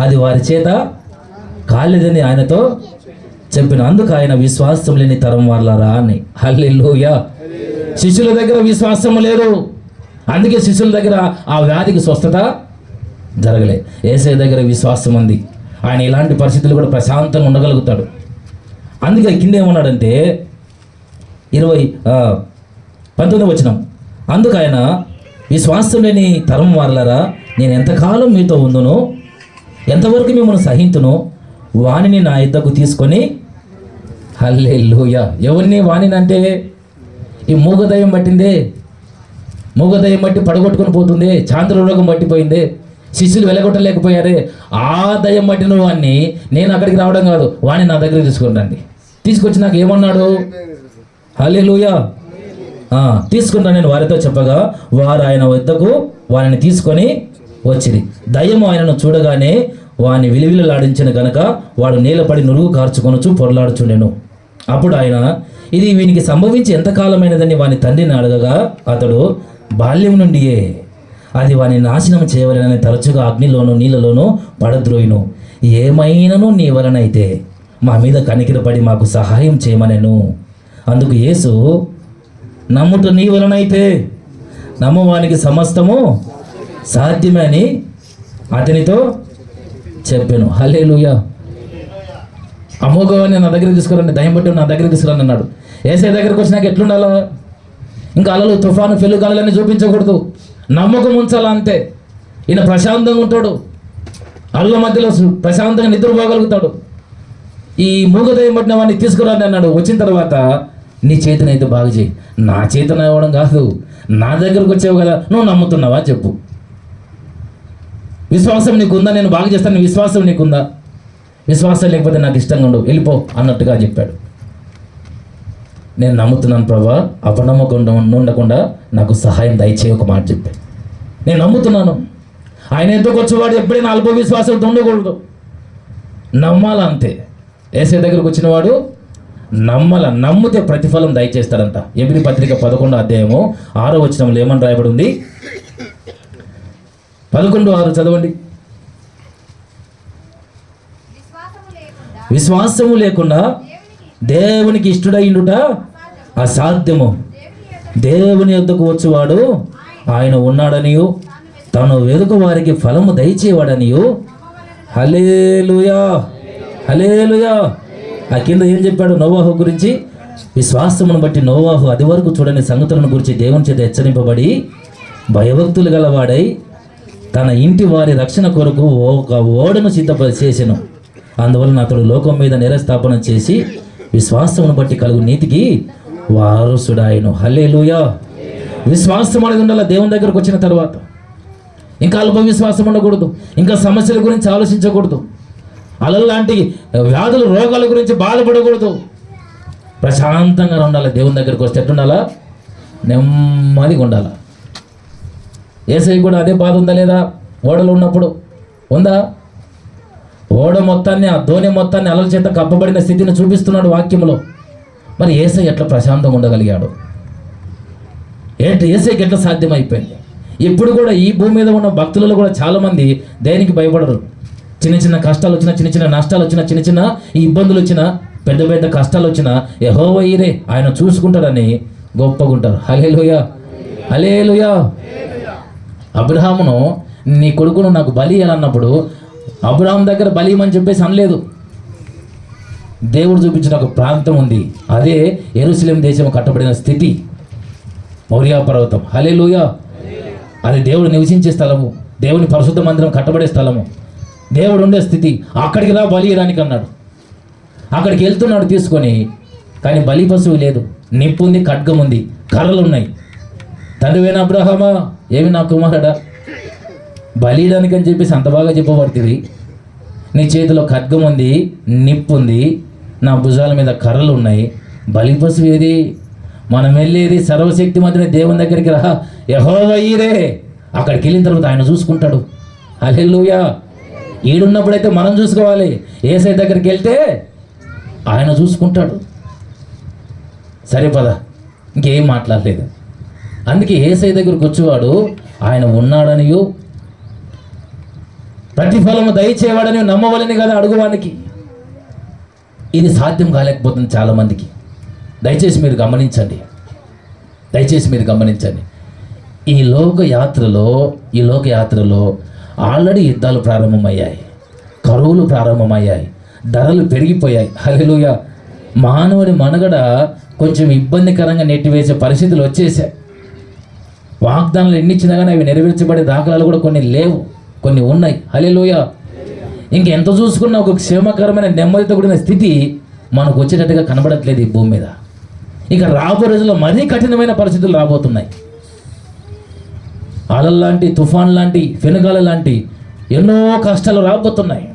అది వారి చేత కాలేదని ఆయనతో చెప్పిన. అందుకు ఆయన విశ్వాసం లేని తరం వాళ్ళరా అని. హల్లెలూయా. శిష్యుల దగ్గర విశ్వాసం లేదు, అందుకే శిష్యుల దగ్గర ఆ వ్యాధికి స్వస్థత జరగలే. యేసయ్య దగ్గర విశ్వాసం ఉంది. ఆయన ఇలాంటి పరిస్థితులు కూడా ప్రశాంతంగా ఉండగలుగుతాడు. అందుకే కింద ఏమన్నాడంటే 19వ వచనం, అందుకు ఆయన విశ్వాసం లేని తరం వాళ్ళరా, నేను ఎంతకాలం మీతో ఉందును, ఎంతవరకు మిమ్మల్ని సహింతును, వాణిని నా యుద్ధకు తీసుకొని. హల్లెలూయా. ఎవరిని వాణిని అంటే ఈ మూగదయం పట్టిందే, మూగదయం బట్టి పడగొట్టుకొని పోతుంది, చాంద్ర రోగం పట్టిపోయింది, శిష్యులు వెలగొట్టలేకపోయారే, ఆ దయ్యం పట్టిన వాడిని నేను అక్కడికి రావడం కాదు, వాడిని నా దగ్గర తీసుకుంటాండి. తీసుకొచ్చి నాకు ఏమన్నాడు? హల్లెలూయా. తీసుకుంటా నేను వారితో చెప్పగా వారు ఆయన వద్దకు వారిని తీసుకొని వచ్చిరి. దయ్యము ఆయనను చూడగానే వాని విలువిలలాడించిన గనక వాడు నీలపడి నురుగు కార్చుకొనొచ్చు పొరలాడుచుండెను. అప్పుడు ఆయన ఇది వీనికి సంభవించి ఎంతకాలమైనదని వాని తండ్రిని అడగగా అతడు బాల్యం నుండియే అది వాని నాశనం చేయవలెనని తరచుగా అగ్నిలోనూ నీళ్ళలోనూ పడద్రోయును. ఏమైనను నీ వలనైతే మా మీద కనికిరపడి మాకు సహాయం చేయమనెను. అందుకు యేసు, నమ్ముట నీ వలనైతే నమ్మవానికి సమస్తము సాధ్యమే అని అతనితో చెప్పాను. హల్లెలూయా. అమోఘవాన్ని నా దగ్గర తీసుకురండి, దయ్యం పట్టి నా దగ్గర తీసుకురండి అన్నాడు. యేసయ్య దగ్గరికి వచ్చినాక ఎట్లుండాలా? ఇంకా అలలు తుఫాను పెళ్ళుగాలని చూపించకూడదు, నమ్మకం ఉంచాలా అంతే. ఈయన ప్రశాంతంగా ఉంటాడు, అల్ల మధ్యలో ప్రశాంతంగా నిద్రపోగలుగుతాడు. ఈ మూగదయ్యం పట్టిన వాడిని తీసుకురండి అన్నాడు. వచ్చిన తర్వాత నీ చేతినైతే బాగు చేయి. నా చేతిని ఇవ్వడం కాదు, నా దగ్గరకు వచ్చావు కదా, నువ్వు నమ్ముతున్నావా చెప్పు. విశ్వాసం నీకుందా? నేను బాగు చేస్తాను, విశ్వాసం నీకుందా? విశ్వాసం లేకపోతే నాకు ఇష్టంగా ఉండవు, వెళ్ళిపో అన్నట్టుగా చెప్పాడు. నేను నమ్ముతున్నాను ప్రభా, అపనమ్మకం ఉండకుండా నాకు సహాయం దయచేయి ఒక మాట చెప్పాడు. నేను నమ్ముతున్నాను. ఆయన ఎందుకు వచ్చేవాడు ఎప్పుడైనా అల్ప విశ్వాసంతో ఉండకూడదు, నమ్మాలా అంతే. యేసయ్య దగ్గరకు వచ్చినవాడు నమ్మితే ప్రతిఫలం దయచేస్తాడంట. ఎబ్రీ పత్రిక 11వ అధ్యాయము 6వ వచనంలో ఏమని రాయబడి ఉంది? 11:6 చదవండి. విశ్వాసము లేకుండా దేవునికి ఇష్టడైండుట అసాధ్యము. దేవుని యొద్దకు వచ్చేవాడు ఆయన ఉన్నాడనియు తను వెదుకు వారికి ఫలము దయచేవాడనియు. హల్లెలూయా, హల్లెలూయా. ఆ కింద ఏం చెప్పాడు నోవాహు గురించి? విశ్వాసమును బట్టి నోవాహు అది వరకు చూడని సంగతులను గురించి దేవుని చేత హెచ్చరింపబడి భయభక్తులు గలవాడై తన ఇంటి వారి రక్షణ కొరకు ఒక ఓడను సిద్ధపరిచేసెను. అందువలన అతడు లోకం మీద నిరస్థాపన చేసి విశ్వాసమును బట్టి కలుగు నీతికి వారసుడాయను. హల్లెలూయా. విశ్వాసం అనేది ఉండాలి దేవుని దగ్గరకు వచ్చిన తర్వాత. ఇంకా అల్ప విశ్వాసం ఉండకూడదు, ఇంకా సమస్యల గురించి ఆలోచించకూడదు, అలాంటి వ్యాధులు రోగాల గురించి బాధపడకూడదు. ప్రశాంతంగా ఉండాలి. దేవుని దగ్గరికి వస్తే ఎట్టుండాలా? నెమ్మదిగా ఉండాలా. యేసయ్య కూడా అదే బాధ ఉందా లేదా? ఓడలో ఉన్నప్పుడు ఉందా? ఓడ మొత్తాన్ని, ఆ ధోని మొత్తాన్ని అలల చేత కప్పబడిన స్థితిని చూపిస్తున్నాడు వాక్యంలో. మరి యేసయ్య ఎట్లా ప్రశాంతంగా ఉండగలిగాడు? యేసయ్యకి ఎట్లా సాధ్యమైపోయింది? ఇప్పుడు కూడా ఈ భూమి మీద ఉన్న భక్తులలో కూడా చాలామంది దేనికి భయపడరు. చిన్న చిన్న కష్టాలు వచ్చినా, చిన్న చిన్న నష్టాలు వచ్చినా, చిన్న చిన్న ఇబ్బందులు వచ్చినా, పెద్ద పెద్ద కష్టాలు వచ్చినా యెహోవా ఈరే ఆయన చూసుకుంటాడని గొప్పగుంటారు. హల్లెలూయా, హల్లెలూయా. అబ్రహామును నీ కొడుకును నాకు బలి అన్నప్పుడు అబ్రహాం దగ్గర బలి ఇవ్వమని చెప్పేసి అనలేదు. దేవుడు చూపించిన ఒక ప్రాంతం ఉంది. అదే యెరూషలేం దేశం కట్టబడిన స్థితి, మోరియా పర్వతం. హల్లెలూయా. అది దేవుడు నివసించే స్థలము, దేవుని పరిశుద్ధ మందిరం కట్టబడే స్థలము, దేవుడు ఉండే స్థితి. అక్కడికి రా బలి ఇవ్వడానికి అన్నాడు. అక్కడికి వెళ్తున్నాడు తీసుకొని, కానీ బలి పశువు లేదు, నిప్పు ఉంది, ఖడ్గం ఉంది, కర్రలు ఉన్నాయి. తండ్రివేనా అబ్రహామా, ఏమి నా కుమారుడా, బలి ఇవ్వడానికి అని చెప్పేసి అంత బాగా చెప్పబడుతుంది. నీ చేతిలో ఖడ్గం ఉంది, నిప్పు ఉంది, నా భుజాల మీద కర్రలు ఉన్నాయి, బలి పశువు ఏది? మనం వెళ్ళేది సర్వశక్తి మధ్యన దేవుని దగ్గరికి రా, యెహోవా ఈరే. అక్కడికి వెళ్ళిన తర్వాత ఆయన చూసుకుంటాడు. హల్లెలూయా. ఈడున్నప్పుడైతే మనం చూసుకోవాలి, యేసయ్య దగ్గరికి వెళ్తే ఆయన చూసుకుంటాడు. సరే పద, ఇంకేం మాట్లాడలేదు. అందుకే యేసయ్య దగ్గరికి వచ్చేవాడు ఆయన ఉన్నాడనియు ప్రతిఫలము దయచేవాడని నమ్మవలని కదా అడుగువానికి. ఇది సాధ్యం కాలేకపోతుంది చాలామందికి. దయచేసి మీరు గమనించండి, దయచేసి మీరు గమనించండి. ఈ లోక యాత్రలో ఆల్రెడీ యుద్ధాలు ప్రారంభమయ్యాయి, కరువులు ప్రారంభమయ్యాయి, ధరలు పెరిగిపోయాయి. హల్లెలూయా. మానవుడి మనుగడ కొంచెం ఇబ్బందికరంగా నెట్టివేసే పరిస్థితులు వచ్చేసాయి. వాగ్దానాలు ఎన్ని ఇచ్చినా కానీ అవి నెరవేర్చబడే దాఖలాలు కూడా కొన్ని లేవు, కొన్ని ఉన్నాయి. హల్లెలూయా. ఇంకెంత చూసుకున్నా ఒక క్షేమకరమైన నెమ్మదితో కూడిన స్థితి మనకు వచ్చేటట్టుగా కనబడట్లేదు ఈ భూమి మీద. ఇక రాబో రోజుల్లో మరీ కఠినమైన పరిస్థితులు రాబోతున్నాయి. అలల లాంటి, తుఫాన్ లాంటి, ఫెనుగాల లాంటి ఎన్నో కష్టాలు రాబోతున్నాయి.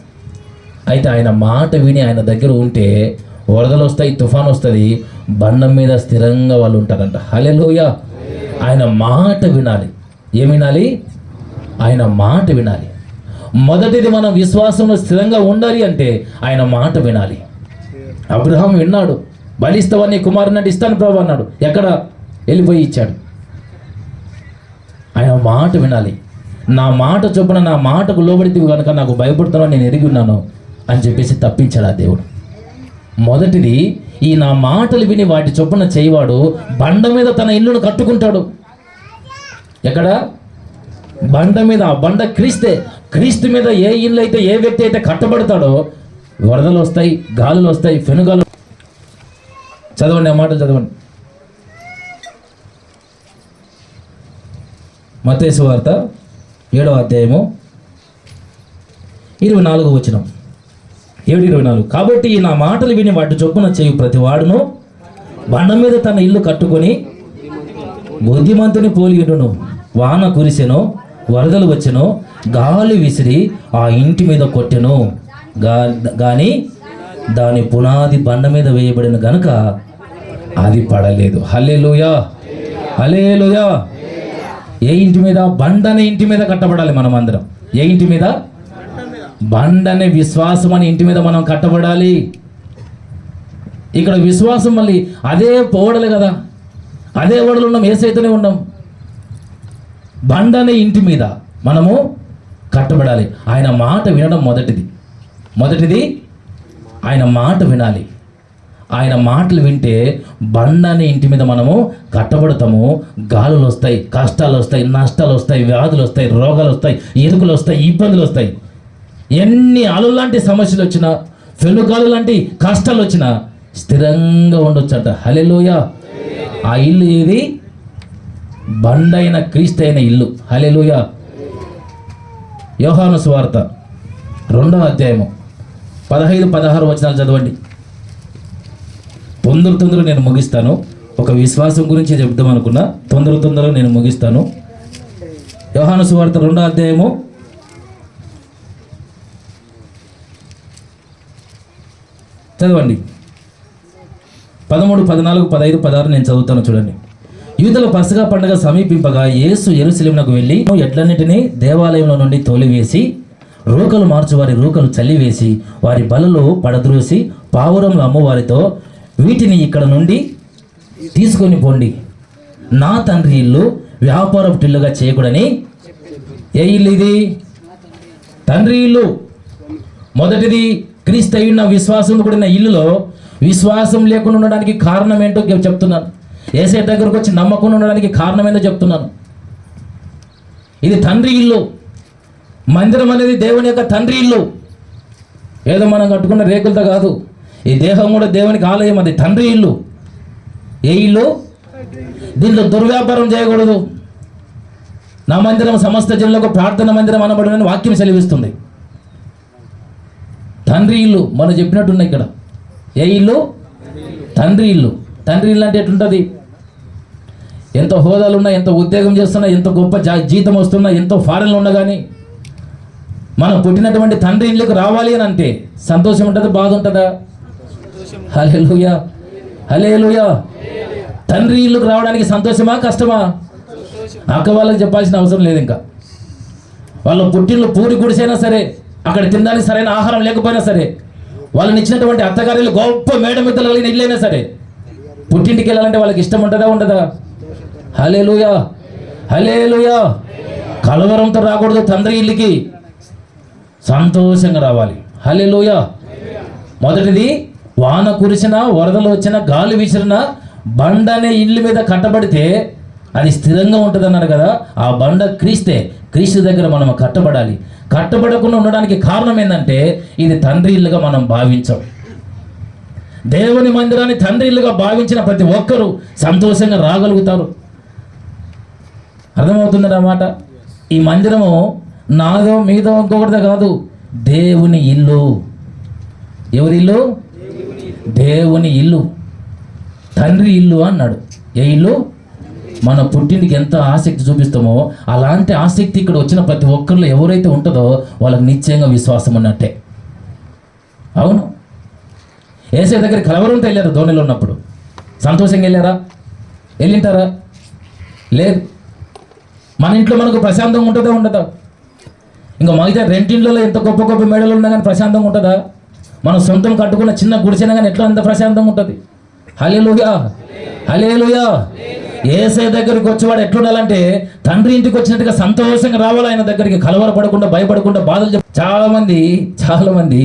అయితే ఆయన మాట విని ఆయన దగ్గర ఉంటే వరదలు వస్తాయి, తుఫాన్ వస్తుంది, బండం మీద స్థిరంగా వాళ్ళు ఉంటారంట. హల్లెలూయా. ఆయన మాట వినాలి. ఏం వినాలి? ఆయన మాట వినాలి. మొదటిది మనం విశ్వాసంలో స్థిరంగా ఉండాలి అంటే ఆయన మాట వినాలి. అబ్రహాం విన్నాడు. బలిస్తావని కుమారుని అంటే ఇస్తాను ప్రభు అన్నాడు. ఎక్కడ? వెళ్ళిపోయి ఇచ్చాడు. ఆయన మాట వినాలి. నా మాట చొప్పున నా మాటకు లోబడితే కనుక నాకు భయపడుతున్నాను, నేను ఎరిగి ఉన్నాను అని చెప్పేసి తప్పించాడు ఆ దేవుడు. మొదటిది ఈ నా మాటలు విని వాటి చొప్పున చేయవాడు బండ మీద తన ఇల్లును కట్టుకుంటాడు. ఎక్కడ? బండ మీద. ఆ బండ క్రీస్తే. క్రీస్తు మీద ఏ ఇల్లు అయితే, ఏ వ్యక్తి అయితే కట్టబడతాడో వరదలు వస్తాయి, గాలులు వస్తాయి, ఫెనుగాలు. చదవండి, ఆ మాటలు చదవండి. మత్తయి సువార్త 7వ అధ్యాయము 24వ వచనం. 7:24. కాబట్టి నా మాటలు విని వాటి చొప్పున చేయు ప్రతి వాడును బండ మీద తన ఇల్లు కట్టుకొని బుద్ధిమంతుని పోలియుడును. వాన కురిసెను, వరదలు వచ్చెను, గాలి విసిరి ఆ ఇంటి మీద కొట్టెను, కానీ దాని పునాది బండ మీద వేయబడిన గనుక అది పడలేదు. హల్లెలూయా, హల్లెలూయా. ఏ ఇంటి మీద? బండనే ఇంటి మీద కట్టబడాలి మనం అందరం. ఏ ఇంటి మీద? బండనే విశ్వాసం అనే ఇంటి మీద మనం కట్టబడాలి. ఇక్కడ విశ్వాసం మళ్ళీ అదే ఓడలు కదా, అదే ఓడలు ఉన్నాం, యేసయ్యతోనే ఉన్నాం. బండనే ఇంటి మీద మనము కట్టబడాలి. ఆయన మాట వినడం మొదటిది ఆయన మాట వినాలి. ఆయన మాటలు వింటే బండనే ఇంటి మీద మనము కట్టబడతాము. గాలులు వస్తాయి, కష్టాలు వస్తాయి, నష్టాలు వస్తాయి, వ్యాధులు వస్తాయి, రోగాలు వస్తాయి, ఎరుకులు వస్తాయి, ఇబ్బందులు వస్తాయి. ఎన్ని అలు లాంటి సమస్యలు వచ్చినా, ఫెనుగాలు లాంటి కష్టాలు వచ్చినా స్థిరంగా ఉండొచ్చట. హల్లెలూయా. ఆ ఇల్లు ఏది? బండైన క్రీస్తు అయిన ఇల్లు. హల్లెలూయా. యోహాను సువార్త 2వ అధ్యాయము 15-16 వచనాలు చదవండి. తొందర నేను ముగిస్తాను. ఒక విశ్వాసం గురించి చెప్దాం అనుకున్నా, తొందరగా నేను ముగిస్తాను. యోహాను సువార్త 2వ అధ్యాయము 13, 14, 15, 16 నేను చదువుతాను చూడండి. యూదుల పసగా పండుగ సమీపింపగా యేసు యెరూషలేమునకు వెళ్ళి ఎడ్లన్నిటినీ దేవాలయంలో నుండి తోలివేసి, రూకలు మార్చువారి రూకలు చల్లివేసి, వారి బలలో పడద్రోసి, పావురములు అమ్మవారితో, వీటిని ఇక్కడ నుండి తీసుకొని పోండి, నా తండ్రి ఇల్లు వ్యాపారపు ఇల్లుగా చేయకూడని. ఏ ఇల్లు ఇది? తండ్రి ఇల్లు. మొదటిది క్రీస్తు అయిన విశ్వాసం కూడిన ఇల్లులో విశ్వాసం లేకుండా ఉండడానికి కారణం ఏంటో చెప్తున్నాను. యేసయ్య దగ్గరకు వచ్చి నమ్మకుండా ఉండడానికి కారణం ఏంటో చెప్తున్నాను. ఇది తండ్రి ఇల్లు. మందిరం అనేది దేవుని యొక్క తండ్రి ఇల్లు. ఏదో మనం కట్టుకున్న రేకులతో కాదు. ఈ దేహం కూడా దేవునికి ఆలయం, అది తండ్రి ఇల్లు. ఏ ఇల్లు? దీంట్లో దుర్వ్యాపారం చేయకూడదు. నా మందిరం సమస్త జనులకు ప్రార్థన మందిరం అనబడిన వాక్యం సెలవిస్తుంది. తండ్రి ఇల్లు మనం చెప్పినట్టున్నాయి ఇక్కడ. ఏ ఇల్లు? తండ్రి ఇల్లు. తండ్రి ఇల్లు అంటే ఎట్లుంటుంది? ఎంత హోదాలు ఉన్నా, ఎంత ఉద్యోగం చేస్తున్నా, ఎంత గొప్ప జీతం వస్తున్నా, ఎంతో ఫారెన్లు ఉన్నా కానీ మనం పుట్టినటువంటి తండ్రి ఇల్లుకు రావాలి అని అంటే సంతోషం ఉంటుందా, బాధ ఉంటుందా? హల్లెలూయా, హల్లెలూయా. తండ్రి ఇల్లుకు రావడానికి సంతోషమా, కష్టమా? అక్క వాళ్ళకి చెప్పాల్సిన అవసరం లేదు. ఇంకా వాళ్ళ పుట్టిల్లు పూరి గుడిసైనా సరే, అక్కడ తినడానికి సరైన ఆహారం లేకపోయినా సరే, వాళ్ళని ఇచ్చినటువంటి అత్తగారిలు గొప్ప మేడ మిద్దలు కలిగిన ఇల్లైనా సరే, పుట్టింటికి వెళ్ళాలంటే వాళ్ళకి ఇష్టం ఉంటుందా, ఉండదా? హల్లెలూయా, హల్లెలూయా. కలవరంతో రాకూడదు, తండ్రి ఇల్లుకి సంతోషంగా రావాలి. హల్లెలూయా. మొదటిది, వాన కురిసినా, వరదలు వచ్చినా, గాలి విసిరినా బండ అనే ఇల్లు మీద కట్టబడితే అది స్థిరంగా ఉంటుంది అన్నారు కదా. ఆ బండ క్రీస్తే. క్రీస్తు దగ్గర మనం కట్టబడాలి. కట్టబడకుండా ఉండడానికి కారణం ఏంటంటే ఇది తండ్రి ఇల్లుగా మనం భావించాం. దేవుని మందిరాన్ని తండ్రి ఇల్లుగా భావించిన ప్రతి ఒక్కరూ సంతోషంగా రాగలుగుతారు. అర్థమవుతుందన్నమాట. ఈ మందిరము నాదో మీదో ఇంకొకటిదో కాదు, దేవుని ఇల్లు. ఎవరి ఇల్లు? దేవుని ఇల్లు, తండ్రి ఇల్లు అన్నాడు. ఏ ఇల్లు? మన పుట్టింటికి ఎంత ఆసక్తి చూపిస్తామో అలాంటి ఆసక్తి ఇక్కడ వచ్చిన ప్రతి ఒక్కరిలో ఎవరైతే ఉంటుందో వాళ్ళకి నిశ్చయంగా విశ్వాసం ఉన్నట్టే. అవును, యేసయ్య దగ్గర కలవరంతో వెళ్ళారు. ధోనిలో ఉన్నప్పుడు సంతోషంగా వెళ్ళారా? వెళ్ళింటారా? లేదు. మన ఇంట్లో మనకు ప్రశాంతంగా ఉంటుందా, ఉండదా? ఇంకా మిగతా రెంటింట్లో ఎంత గొప్ప గొప్ప మేడలు ఉన్నా కానీ ప్రశాంతంగా ఉంటుందా? మనం సొంతం కట్టుకున్న చిన్న గుడిసెన కానీ ఎట్లా అంత ప్రశాంతంగా ఉంటుంది? హల్లెలూయా, హల్లెలూయా. యేసయ్య దగ్గరికి వచ్చేవాడు ఎట్లుండాలంటే తండ్రి ఇంటికి వచ్చినట్టుగా సంతోషంగా రావాలి. ఆయన దగ్గరికి కలవరపడకుండా, భయపడకుండా, బాధలు చాలా మంది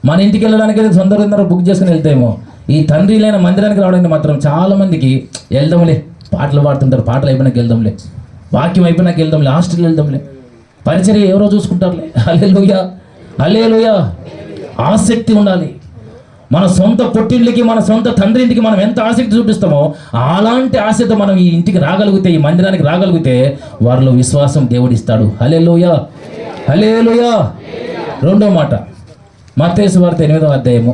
మన ఇంటికి వెళ్ళడానికి తొందరగా బుక్ చేసుకుని వెళ్తామో, ఈ తండ్రి లేని మందిరానికి రావడానికి మాత్రం చాలా మందికి వెళ్దాంలే, పాటలు పాడుతుంటారు, పాటలు అయిపోయినాక వెళ్దాంలే, వాక్యం అయిపోయినాక వెళ్దాంలే, హాస్టల్ వెళ్దాంలే, పరిచర్య ఎవరో చూసుకుంటారులే. హల్లెలూయా, హల్లెలూయా. ఆసక్తి ఉండాలి. మన సొంత పుట్టింటికి, మన సొంత తండ్రి ఇంటికి మనం ఎంత ఆసక్తి చూపిస్తామో అలాంటి ఆశతో మనం ఈ ఇంటికి రాగలిగితే, ఈ మందిరానికి రాగలిగితే వారిలో విశ్వాసం దేవుడిస్తాడు. హల్లెలూయా, హల్లెలూయా. రెండో మాట, మత్తయి సువార్త 8వ అధ్యాయము.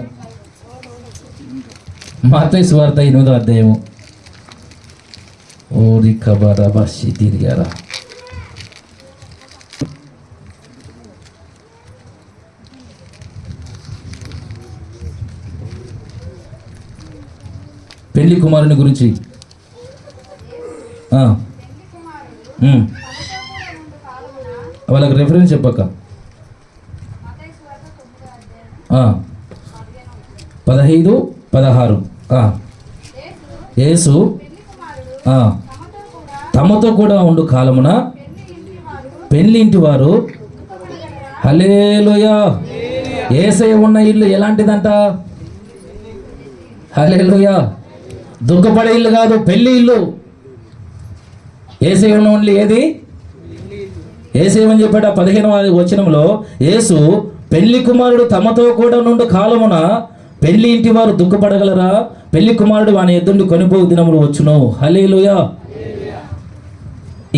మత్తయి సువార్త 8వ అధ్యాయము. ఓరి కబరా బషి తిరిగారా. పెళ్లి కుమారుని గురించి వాళ్ళకి రెఫరెన్స్ చెప్పక్క. 15-16. యేసు తమతో కూడా ఉండు కాలమున పెళ్లి ఇంటి వారు, హల్లెలూయా. యేసయ్య ఉన్న ఇల్లు ఎలాంటిదంట? హల్లెలూయా. దుఃఖపడే ఇల్లు కాదు, పెళ్లి ఇల్లు. యేసయ్య ఉన్న ఇల్లు ఏది? యేసయ్య అని చెప్పాడు 15వ వచనంలో, యేసు పెళ్లి కుమారుడు తమతో కూడా నుండి కాలమున పెళ్లి ఇంటి వారు దుఃఖపడగలరా? పెళ్లి కుమారుడు వాని ఎద్దుండి కొనిపోవు దినములు వచ్చును. హల్లెలూయా.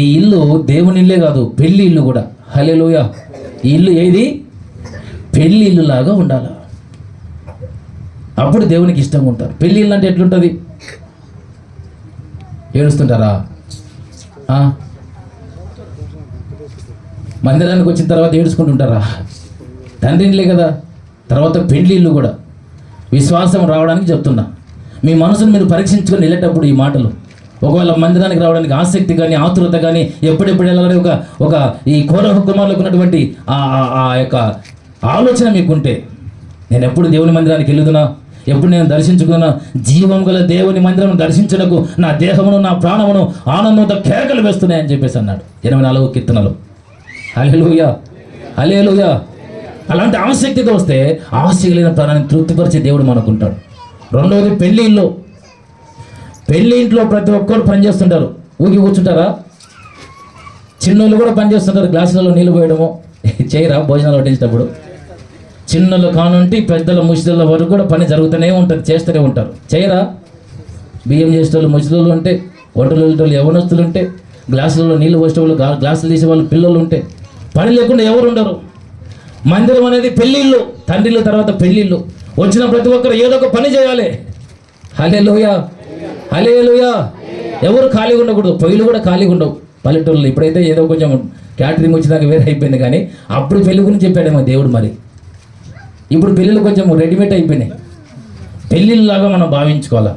ఈ ఇల్లు దేవుని ఇల్లే కాదు, పెళ్లి ఇల్లు కూడా. హల్లెలూయా. ఈ ఇల్లు ఏది? పెళ్లి ఇల్లు లాగా ఉండాలి. అప్పుడు దేవునికి ఇష్టంగా ఉంటారు. పెళ్లి ఇల్లు అంటే ఎట్లుంటుంది? ఏడుస్తుంటారా? మందిరానికి వచ్చిన తర్వాత ఏడుచుకుంటుంటారా? తండ్రి ఇల్లే కదా. తర్వాత పెళ్లి ఇల్లు కూడా. విశ్వాసం రావడానికి చెప్తున్నా. మీ మనసును మీరు పరీక్షించుకొని వెళ్ళేటప్పుడు ఈ మాటలు, ఒకవేళ మందిరానికి రావడానికి ఆసక్తి కానీ, ఆతురత కానీ, ఎప్పుడెప్పుడు వెళ్ళాలని ఒక ఈ కోరహ కుమారులకు ఉన్నటువంటి ఆ యొక్క ఆలోచన మీకుంటే, నేను ఎప్పుడు దేవుని మందిరానికి వెళ్తున్నా, ఎప్పుడు నేను దర్శించుకున్నా, జీవం గల దేవుని మందిరం దర్శించుటకు నా దేహమును, నా ప్రాణమును ఆనందంతో కేకలు వేస్తున్నాయని చెప్పేసి అన్నాడు 84వ కీర్తనలో. హల్లెలూయా, హల్లెలూయా. అలాంటి ఆసక్తితో వస్తే ఆసక్తి లేని ప్రాణాన్ని తృప్తిపరిచే దేవుడు మనకుంటాడు. రెండవది, పెళ్లి ఇల్లు. పెళ్లి ఇంట్లో ప్రతి ఒక్కరు పనిచేస్తుంటారు. ఊగి కూర్చుంటారా? చిన్నోళ్ళు కూడా పనిచేస్తుంటారు. గ్లాసులలో నీళ్ళు పోయడము చేయరా? భోజనాలు వడ్డించేటప్పుడు చిన్నలు కానుంటి పెద్దల ముసిదల వరకు కూడా పని జరుగుతూనే ఉంటుంది, చేస్తూనే ఉంటారు. చేయరా? బియ్యం చేసేటోళ్ళు ముసిదోళ్ళు ఉంటే, వంటలు వేసేటోళ్ళు యవనస్తులు ఉంటే, గ్లాసులలో నీళ్ళు పోసేటోళ్ళు, గ్లాసులు తీసేవాళ్ళు పిల్లలు ఉంటే, పని లేకుండా ఎవరు ఉండరు. మందిరం అనేది పెళ్ళిళ్ళు, తండ్రిళ్ళు తర్వాత పెళ్ళిళ్ళు. వచ్చిన ప్రతి ఒక్కరు ఏదో ఒక పని చేయాలి. హల్లెలూయా, హల్లెలూయా. ఎవరు ఖాళీగా ఉండకూడదు, పొయ్యిలు కూడా ఖాళీగా ఉండవు పల్లెటూళ్ళు. ఇప్పుడైతే ఏదో కొంచెం క్యాటరింగ్ వచ్చినాక వేరే అయిపోయింది, కానీ అప్పుడు పెళ్లి గురించి చెప్పాడేమో దేవుడు. మరి ఇప్పుడు పెళ్ళిళ్ళు కొంచెం రెడీమేడ్ అయిపోయినాయి. పెళ్ళిళ్ళలాగా మనం భావించుకోవాలా.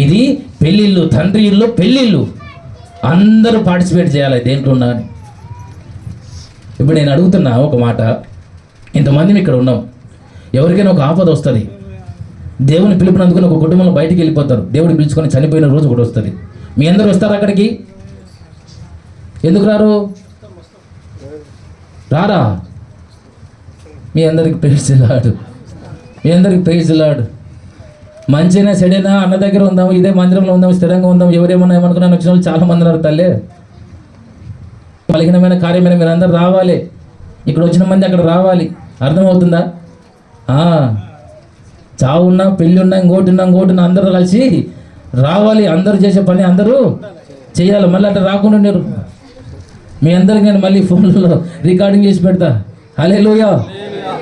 ఇది పెళ్ళిళ్ళు, తండ్రి ఇల్లు, పెళ్ళిళ్ళు. అందరూ పార్టిసిపేట్ చేయాలి దేంట్లో ఉన్నా అని. ఇప్పుడు నేను అడుగుతున్నా ఒక మాట, ఇంతమంది ఇక్కడ ఉన్నాం, ఎవరికైనా ఒక ఆపద వస్తుంది, దేవుని పిలుపునందుకుని ఒక కుటుంబంలో బయటికి వెళ్ళిపోతారు, దేవుడు పిలుచుకొని చనిపోయిన రోజు కూడా వస్తుంది. మీ అందరూ వస్తారు అక్కడికి? ఎందుకు రారు? రారా? మీ అందరికి ప్రైజ్ లార్డ్, మీ అందరికి ప్రైజ్ లార్డ్. మంచిగా చెడైనా అన్న దగ్గర ఉందాం, ఇదే మందిరంలో ఉందాం, స్థిరంగా ఉందాం, ఎవరేమన్నా ఏమనుకున్నాను వచ్చిన వాళ్ళు చాలా మంది ఉన్నారు తల్లే. బలహీనమైన కార్యమైన మీరు అందరు రావాలి. ఇక్కడ వచ్చిన మంది అక్కడ రావాలి. అర్థమవుతుందా? చావు ఉన్నా, పెళ్ళి ఉన్నా, ఇంకోటి ఉన్నా అందరూ కలిసి రావాలి. అందరూ చేసే పని అందరూ చేయాలి. మళ్ళీ అట్లా రాకుండా ఉండరు. మీ అందరికి నేను మళ్ళీ ఫోన్లలో రికార్డింగ్ చేసి పెడతా. హల్లెలూయా.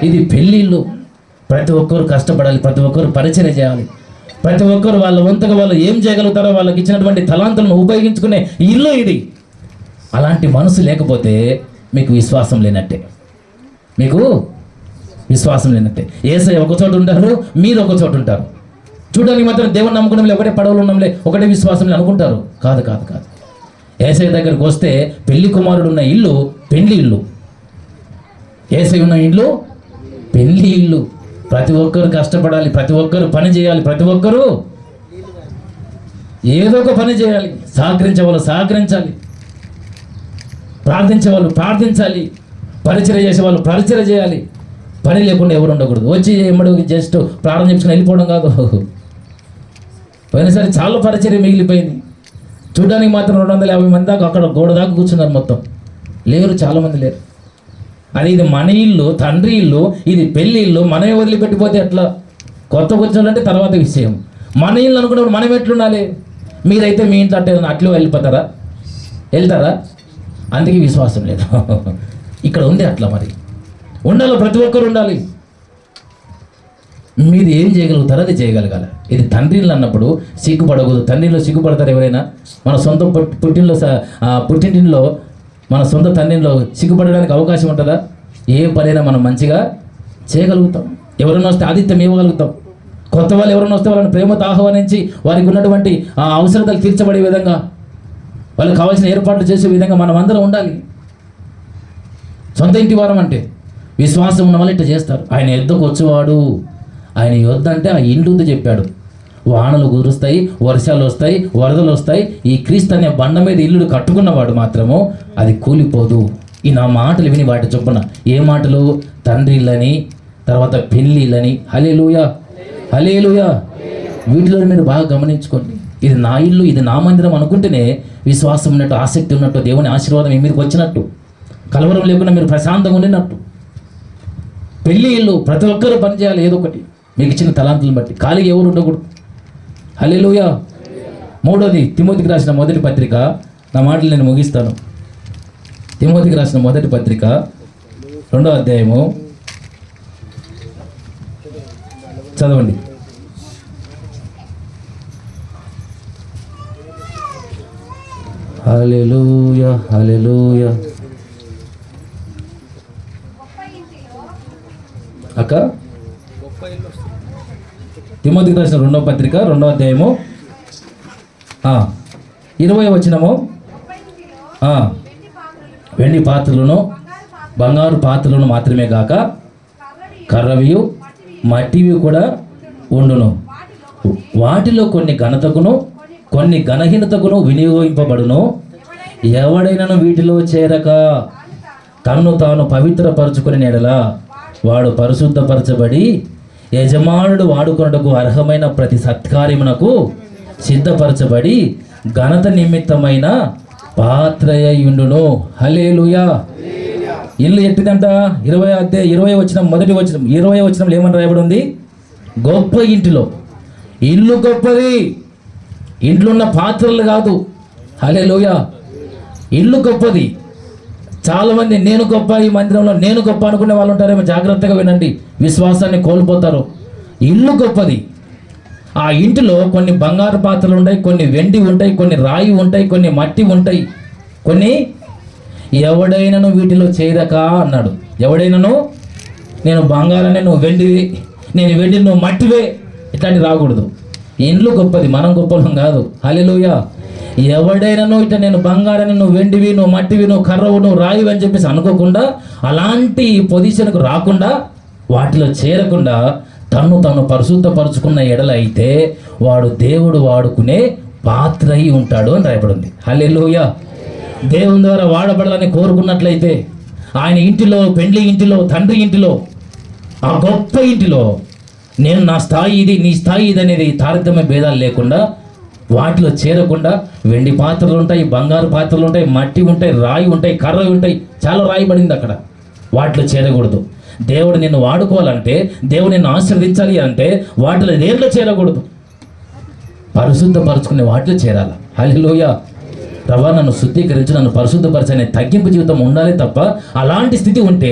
ఇది పెళ్ళిళ్ళు. ప్రతి ఒక్కరు కష్టపడాలి, ప్రతి ఒక్కరు పరిచయం చేయాలి, ప్రతి ఒక్కరు వాళ్ళ వంతుగా వాళ్ళు ఏం చేయగలుగుతారో వాళ్ళకి ఇచ్చినటువంటి తలాంతులను ఉపయోగించుకునే ఇల్లు ఇది. అలాంటి మనసు లేకపోతే మీకు విశ్వాసం లేనట్టే, మీకు విశ్వాసం లేనట్టే. యేసయ్య ఒక చోట ఉంటారు, మీరు ఒక చోట ఉంటారు. చూడడానికి మాత్రం దేవుని నమ్ముకున్నాంలే, ఒకటే పడవలు ఉన్నాంలే, ఒకటే విశ్వాసం అనుకుంటారు. కాదు కాదు కాదు. యేసయ్య దగ్గరికి వస్తే పెళ్లి కుమారుడు ఉన్న ఇల్లు పెళ్లి ఇల్లు, యేసయ్య ఉన్న ఇల్లు పెళ్లి ఇల్లు. ప్రతి ఒక్కరు కష్టపడాలి, ప్రతి ఒక్కరు పని చేయాలి, ప్రతి ఒక్కరూ ఏదో ఒక పని చేయాలి. సహకరించే వాళ్ళు సహకరించాలి, ప్రార్థించే వాళ్ళు ప్రార్థించాలి, పరిచయం చేసే వాళ్ళు పరిచయం చేయాలి. పని లేకుండా ఎవరు ఉండకూడదు. వచ్చి ఎమ్మడు జస్ట్ ప్రార్థన చేసుకుని వెళ్ళిపోవడం కాదు. పోయినసారి చాలా పరిచర్య మిగిలిపోయింది. చూడడానికి మాత్రం 250 మంది దాకా అక్కడ గోడ దాకా కూర్చున్నారు. మొత్తం లేరు, చాలామంది లేరు. అది ఇది మన ఇల్లు, తండ్రి ఇల్లు, ఇది పెళ్లి ఇల్లు. మనమే వదిలిపెట్టిపోతే ఎట్లా? కొత్త కూర్చోాలంటే తర్వాత విషయం. మన ఇల్లు అనుకున్నప్పుడు మనం ఎట్లుండాలి? మీరైతే మీ ఇంట్లో అట్లా వెళ్ళిపోతారా? వెళ్తారా? అందుకే విశ్వాసం లేదు. ఇక్కడ ఉంది అట్లా. మరి ఉండాలి, ప్రతి ఒక్కరు ఉండాలి. మీరు ఏం చేయగలుగుతారో అది చేయగలగాలి. ఇది తండ్రిలు అన్నప్పుడు సిగ్గుపడకూడదు. తండ్రిలో సిగ్గుపడతారు ఎవరైనా? మన సొంత పుట్టింటిలో మన సొంత తండ్రిలో సిగ్గుపడడానికి అవకాశం ఉంటుందా? ఏ పనైనా మనం మంచిగా చేయగలుగుతాం. ఎవరైనా వస్తే ఆతిథ్యం ఇవ్వగలుగుతాం. కొత్త వాళ్ళు ఎవరైనా వస్తే వాళ్ళని ప్రేమతో ఆహ్వానించి వారికి ఉన్నటువంటి అవసరతలు తీర్చబడే విధంగా, వాళ్ళకి కావాల్సిన ఏర్పాట్లు చేసే విధంగా మనం అందరం ఉండాలి. సొంత ఇంటి వారం అంటే విశ్వాసం ఉన్న వాళ్ళు ఇట్లా చేస్తారు. ఆయన యుద్ధకు వచ్చేవాడు, ఆయన యుద్ధ అంటే ఆ ఇంటి చెప్పాడు. వానలు కురుస్తాయి, వర్షాలు వస్తాయి, వరదలు వస్తాయి. ఈ క్రీస్తు అనే బండ మీద ఇల్లు కట్టుకున్నవాడు మాత్రము అది కూలిపోదు. ఈ నా మాటలు విని వాటి చొప్పున, ఏ మాటలు? తండ్రిలని, తర్వాత పెళ్ళిళ్ళని. హల్లెలూయా, హల్లెలూయా. వీటిలో మీరు బాగా గమనించుకోండి. ఇది నా ఇల్లు, ఇది నా మందిరం అనుకుంటేనే విశ్వాసం ఉన్నట్టు, ఆసక్తి ఉన్నట్టు, దేవుని ఆశీర్వాదం మీ మీదకి వచ్చినట్టు, కలవరం లేకుండా మీరు ప్రశాంతంగా ఉండినట్టు. పెళ్ళి ఇల్లు, ప్రతి ఒక్కరూ పనిచేయాలి ఏదో ఒకటి మీకు ఇచ్చిన తలాంతులను బట్టి. ఖాళీగా ఎవరు ఉండకూడదు. హల్లెలూయా. మూడోది, తిమోతికి రాసిన మొదటి పత్రిక. నా మాటలు నేను ముగిస్తాను. తిమోతికి రాసిన మొదటి పత్రిక 2వ అధ్యాయము చదవండి. హల్లెలూయా, హల్లెలూయా. అక్క, తిమోతికి రాసిన 2వ పత్రిక 2వ అధ్యాయము 20వ వచనము. వెండి పాత్రలను బంగారు పాత్రలను మాత్రమే కాక కర్రవియు మట్టివి కూడా ఉండును. వాటిలో కొన్ని ఘనతకును కొన్ని ఘనహీనతకును వినియోగింపబడును. ఎవడైనాను వీటిలో చేరక తనను తాను పవిత్రపరచుకుని నెడలా వాడు పరిశుద్ధపరచబడి యజమానుడు వాడుకొనుటకు అర్హమైన ప్రతి సత్కార్యమునకు సిద్ధపరచబడి ఘనత నిమిత్తమైన పాత్రయుండును. హల్లెలూయా. ఇల్లు ఎట్టిదంట 20 వచనం మొదటి వచనం 20 వచనంలో ఏమని రాయబడి ఉంది? గొప్ప ఇంటిలో. ఇల్లు గొప్పది, ఇంట్లో ఉన్న పాత్రలు కాదు. హల్లెలూయా. ఇల్లు గొప్పది. చాలామంది నేను గొప్ప, ఈ మందిరంలో నేను గొప్ప అనుకునే వాళ్ళు ఉంటారేమో. జాగ్రత్తగా వినండి, విశ్వాసాన్ని కోల్పోతారు. ఇల్లు గొప్పది. ఆ ఇంటిలో కొన్ని బంగారు పాత్రలు ఉంటాయి, కొన్ని వెండి ఉంటాయి, కొన్ని రాయి ఉంటాయి, కొన్ని మట్టి ఉంటాయి, కొన్ని ఎవడైనాను వీటిలో చేరక అన్నాడు. ఎవడైనాను, నేను బంగారాన్ని నువ్వు వెండివి, నేను వెండి నువ్వు మట్టివే, ఇట్లాంటి రాకూడదు. ఇండ్లు గొప్పది, మనం గొప్పలం కాదు. హల్లెలూయా. ఎవడైనాను ఇట్లా నేను బంగారాన్ని నువ్వు వెండివి, నువ్వు మట్టివి, నువ్వు కర్రవు, నువ్వు రాయివి అని చెప్పేసి అనుకోకుండా, అలాంటి పొజిషన్కు రాకుండా, వాటిలో చేరకుండా తను పరిశుద్ధపరుచుకున్న ఎడల అయితే వాడు దేవుడు వాడుకునే పాత్ర అయి ఉంటాడు అని రాయబడింది. హల్లెలూయా. దేవుని ద్వారా వాడబడాలని కోరుకున్నట్లయితే ఆయన ఇంటిలో, పెండ్లి ఇంటిలో, తండ్రి ఇంటిలో, ఆ గొప్ప ఇంటిలో నేను నా స్థాయి ఇది, నీ స్థాయి ఇది అనేది తారతమ్య భేదాలు లేకుండా వాటిలో చేరకుండా, వెండి పాత్రలు ఉంటాయి, బంగారు పాత్రలు ఉంటాయి, మట్టి ఉంటాయి, రాయి ఉంటాయి, కర్ర ఉంటాయి, చాలా రాయబడింది అక్కడ. వాటిలో చేరకూడదు. దేవుడు నిన్ను వాడుకోవాలంటే, దేవుడు నిన్ను ఆశీర్వదించాలి అంటే వాటిలో దేంట్లో చేరకూడదు, పరిశుద్ధపరచుకునే వాటిలో చేరాలి. హల్లెలూయా. ప్రభా నన్ను శుద్ధీకరించి నన్ను పరిశుద్ధపరచనే తగ్గింపు జీవితం ఉండాలి తప్ప అలాంటి స్థితి ఉంటే